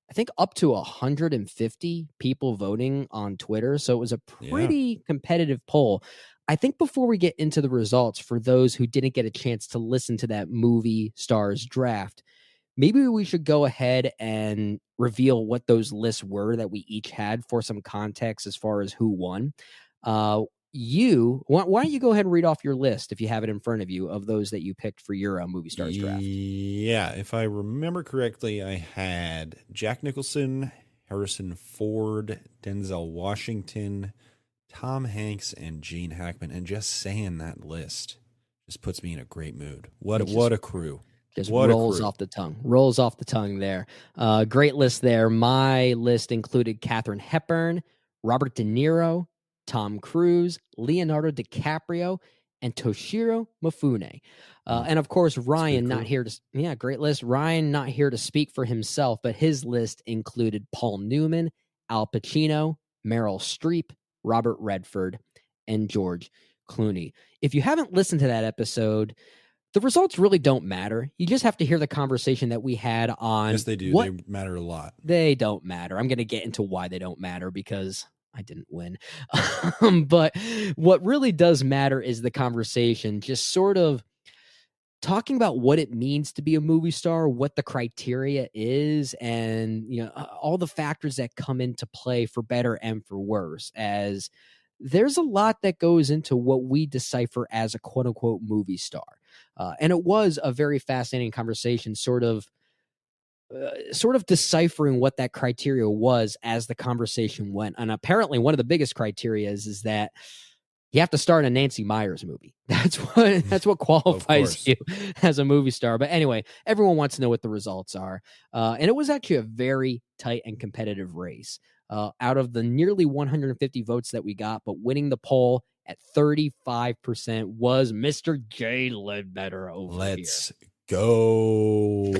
I think, up to 150 people voting on Twitter, so it was a pretty competitive poll. I think before we get into the results, for those who didn't get a chance to listen to that movie stars draft, maybe we should go ahead and reveal what those lists were that we each had for some context as far as who won. Why don't you go ahead and read off your list if you have it in front of you of those that you picked for your movie stars draft? Yeah, if I remember correctly, I had Jack Nicholson, Harrison Ford, Denzel Washington, Tom Hanks, and Gene Hackman. And just saying that list just puts me in a great mood. What a crew. Just rolls off the tongue there. Great list there. My list included Katharine Hepburn, Robert De Niro, Tom Cruise, Leonardo DiCaprio, and Toshiro Mifune. And of course, Ryan not here to, great list. Ryan not here to speak for himself, but his list included Paul Newman, Al Pacino, Meryl Streep, Robert Redford, and George Clooney. If you haven't listened to that episode, the results really don't matter. You just have to hear the conversation that we had on. Yes, they do. They matter a lot. They don't matter. I'm going to get into why they don't matter because I didn't win. But what really does matter is the conversation, just sort of talking about what it means to be a movie star, what the criteria is, and all the factors that come into play for better and for worse, as there's a lot that goes into what we decipher as a quote unquote movie star. And it was a very fascinating conversation, sort of deciphering what that criteria was as the conversation went. And apparently one of the biggest criteria is that you have to star in a Nancy Meyers movie. That's what qualifies you as a movie star. But anyway, everyone wants to know what the results are. And it was actually a very tight and competitive race. Out of the nearly 150 votes that we got, but winning the poll at 35% was Mr. Jay Ledbetter over here. Let's go.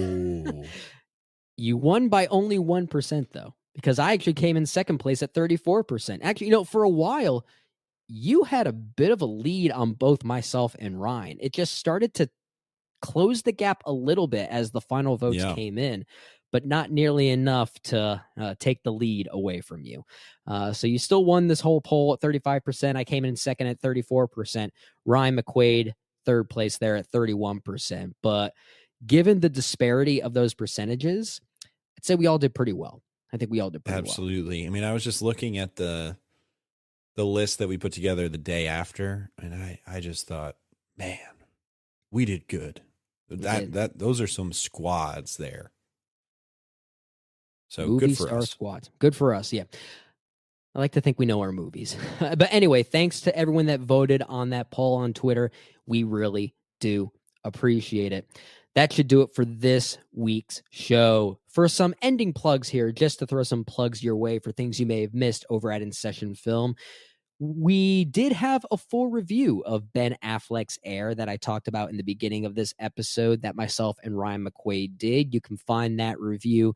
You won by only 1%, though, because I actually came in second place at 34%. Actually, for a while, you had a bit of a lead on both myself and Ryan. It just started to close the gap a little bit as the final votes came in, but not nearly enough to take the lead away from you. So you still won this whole poll at 35%. I came in second at 34%. Ryan McQuaid, third place there at 31%. But given the disparity of those percentages, I'd say we all did pretty well. I think we all did pretty well. Absolutely. I mean, I was just looking at the list that we put together the day after, and I just thought, man, we did good. Those are some squads there. So movie good for star us. Squads. Good for us. Yeah. I like to think we know our movies. But anyway, thanks to everyone that voted on that poll on Twitter. We really do appreciate it. That should do it for this week's show. For some ending plugs here, just to throw some plugs your way for things you may have missed over at InSession Film. We did have a full review of Ben Affleck's Air that I talked about in the beginning of this episode that myself and Ryan McQuaid did. You can find that review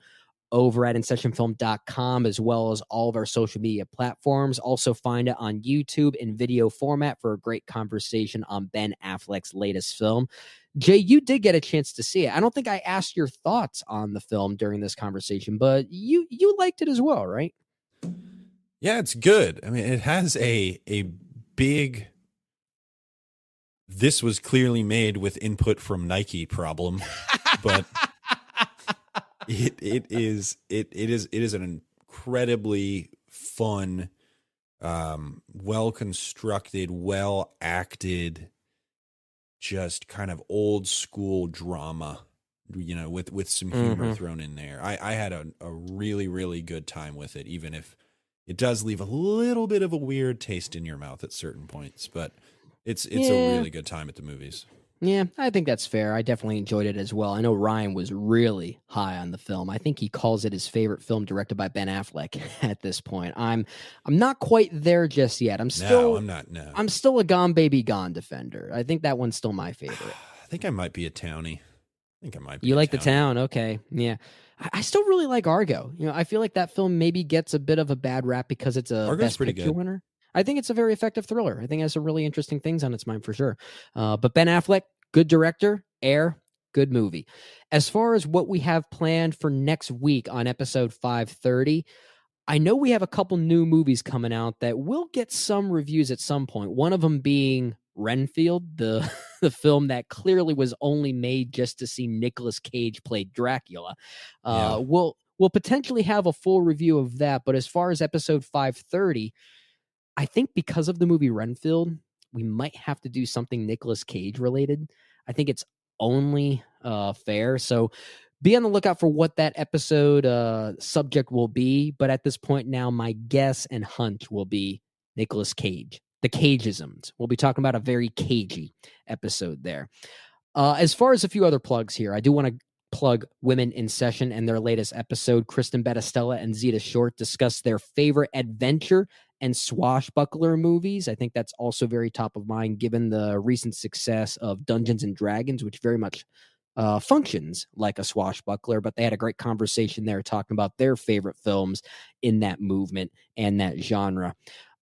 over at InSessionFilm.com, as well as all of our social media platforms. Also find it on YouTube in video format for a great conversation on Ben Affleck's latest film. Jay, you did get a chance to see it. I don't think I asked your thoughts on the film during this conversation, but you liked it as well, right? Yeah, it's good. I mean, it has a big, this was clearly made with input from Nike problem, but it is an incredibly fun, well constructed, well acted, just kind of old school drama, with some humor thrown in there. I had a really, really good time with it, even if it does leave a little bit of a weird taste in your mouth at certain points, but it's a really good time at the movies. Yeah, I think that's fair. I definitely enjoyed it as well. I know Ryan was really high on the film. I think he calls it his favorite film directed by Ben Affleck at this point. I'm not quite there just yet. I'm still I'm still a Gone Baby Gone defender. I think that one's still my favorite. I think I might be a townie. You like the town? Okay. Yeah. I still really like Argo. I feel like that film maybe gets a bit of a bad rap because it's a Best Picture winner. I think it's a very effective thriller. I think it has some really interesting things on its mind for sure. But Ben Affleck, good director. Air, good movie. As far as what we have planned for next week on episode 530, I know we have a couple new movies coming out that will get some reviews at some point. One of them being Renfield, the film that clearly was only made just to see Nicolas Cage play Dracula. We'll potentially have a full review of that. But as far as episode 530, I think because of the movie Renfield, we might have to do something Nicolas Cage related. I think it's only fair. So be on the lookout for what that episode subject will be. But at this point now, my guess and hunch will be Nicolas Cage. The Cageisms. We'll be talking about a very cagey episode there. As far as a few other plugs here, I do want to plug Women in Session and their latest episode. Kristen Battistella and Zeta Short discuss their favorite adventure and swashbuckler movies. I think that's also very top of mind given the recent success of Dungeons and Dragons, which very much functions like a swashbuckler, but they had a great conversation there talking about their favorite films in that movement and that genre.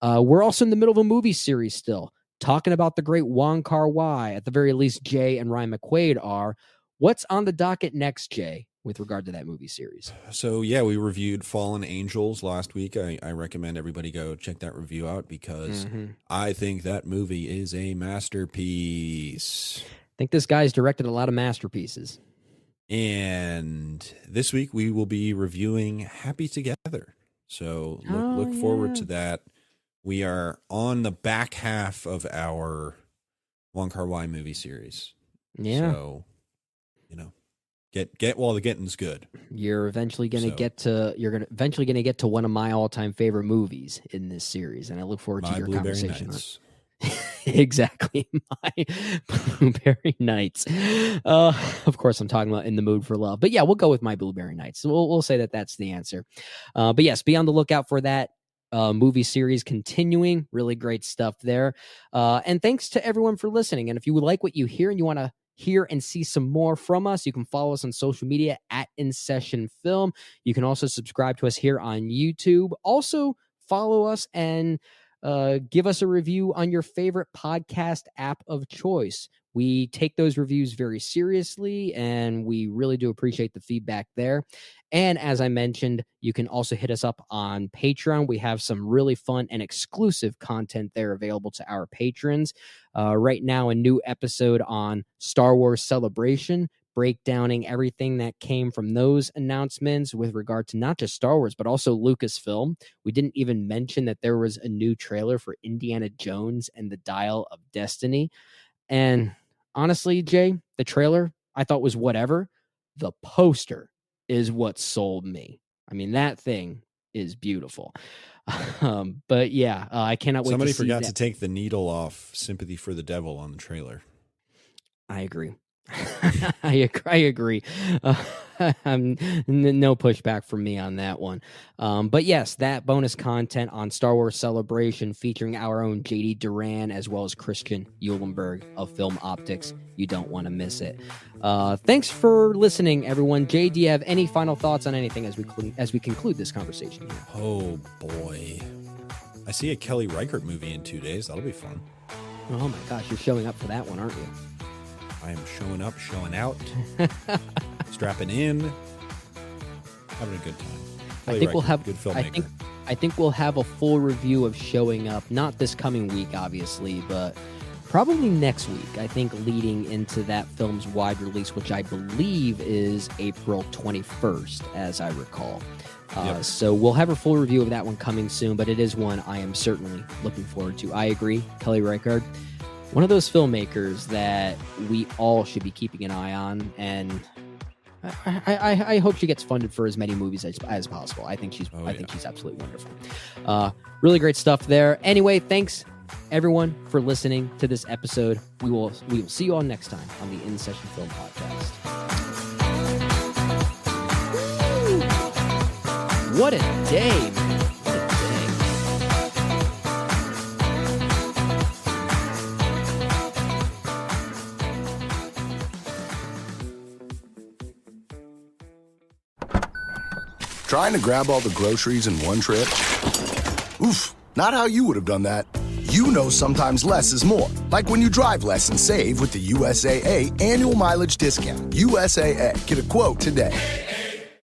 We're also in the middle of a movie series still, talking about the great Wong Kar-wai. At the very least, Jay and Ryan McQuaid are. What's on the docket next, Jay, with regard to that movie series? So, yeah, we reviewed Fallen Angels last week. I recommend everybody go check that review out because I think that movie is a masterpiece. I think this guy's directed a lot of masterpieces. And this week we will be reviewing Happy Together. So look forward to that. We are on the back half of our Wong Kar-wai movie series. Yeah. So, get while the getting's good. You're eventually going to get to one of my all-time favorite movies in this series, and I look forward to your conversation. Exactly, my Blueberry Nights. Of course, I'm talking about In the Mood for Love, but yeah, we'll go with My Blueberry Nights. So we'll say that that's the answer. But yes, be on the lookout for that movie series continuing. Really great stuff there. And thanks to everyone for listening. And if you would like what you hear and you want to hear and see some more from us, you can follow us on social media at InSession Film. You can also subscribe to us here on YouTube. Also follow us and give us a review on your favorite podcast app of choice. We take those reviews very seriously, and we really do appreciate the feedback there. And as I mentioned, you can also hit us up on Patreon. We have some really fun and exclusive content there available to our patrons. Right now, a new episode on Star Wars Celebration, breakdowning everything that came from those announcements with regard to not just Star Wars, but also Lucasfilm. We didn't even mention that there was a new trailer for Indiana Jones and the Dial of Destiny. And honestly, Jay, the trailer I thought was whatever. The poster is what sold me. I mean, that thing is beautiful. But yeah, I cannot wait. Somebody to see forgot that. to take the needle off Sympathy for the Devil on the trailer. I agree. I agree. No pushback from me on that one. But yes, that bonus content on Star Wars Celebration featuring our own JD Duran as well as Christian Eulenberg of Film Optics. You don't want to miss it. Thanks for listening, everyone. Jay, do you have any final thoughts on anything as we conclude this conversation here? Oh boy, I see a Kelly Reichardt movie in 2 days. That'll be fun. Oh my gosh, you're showing up for that one, aren't you? I am showing up, showing out, strapping in, having a good time. I think we'll have good filmmaker. I think we'll have a full review of Showing Up, not this coming week, obviously, but probably next week. I think leading into that film's wide release, which I believe is April 21st, as I recall. So we'll have a full review of that one coming soon, but it is one I am certainly looking forward to. I agree, Kelly Reichardt, one of those filmmakers that we all should be keeping an eye on, and I hope she gets funded for as many movies as possible. I think she's absolutely wonderful. Really great stuff there. Anyway, thanks everyone for listening to this episode. We will see you all next time on the InSession Film Podcast. What a day, man. What a day. Trying to grab all the groceries in one trip? Oof, not how you would have done that. You know sometimes less is more. Like when you drive less and save with the USAA annual mileage discount. USAA. Get a quote today.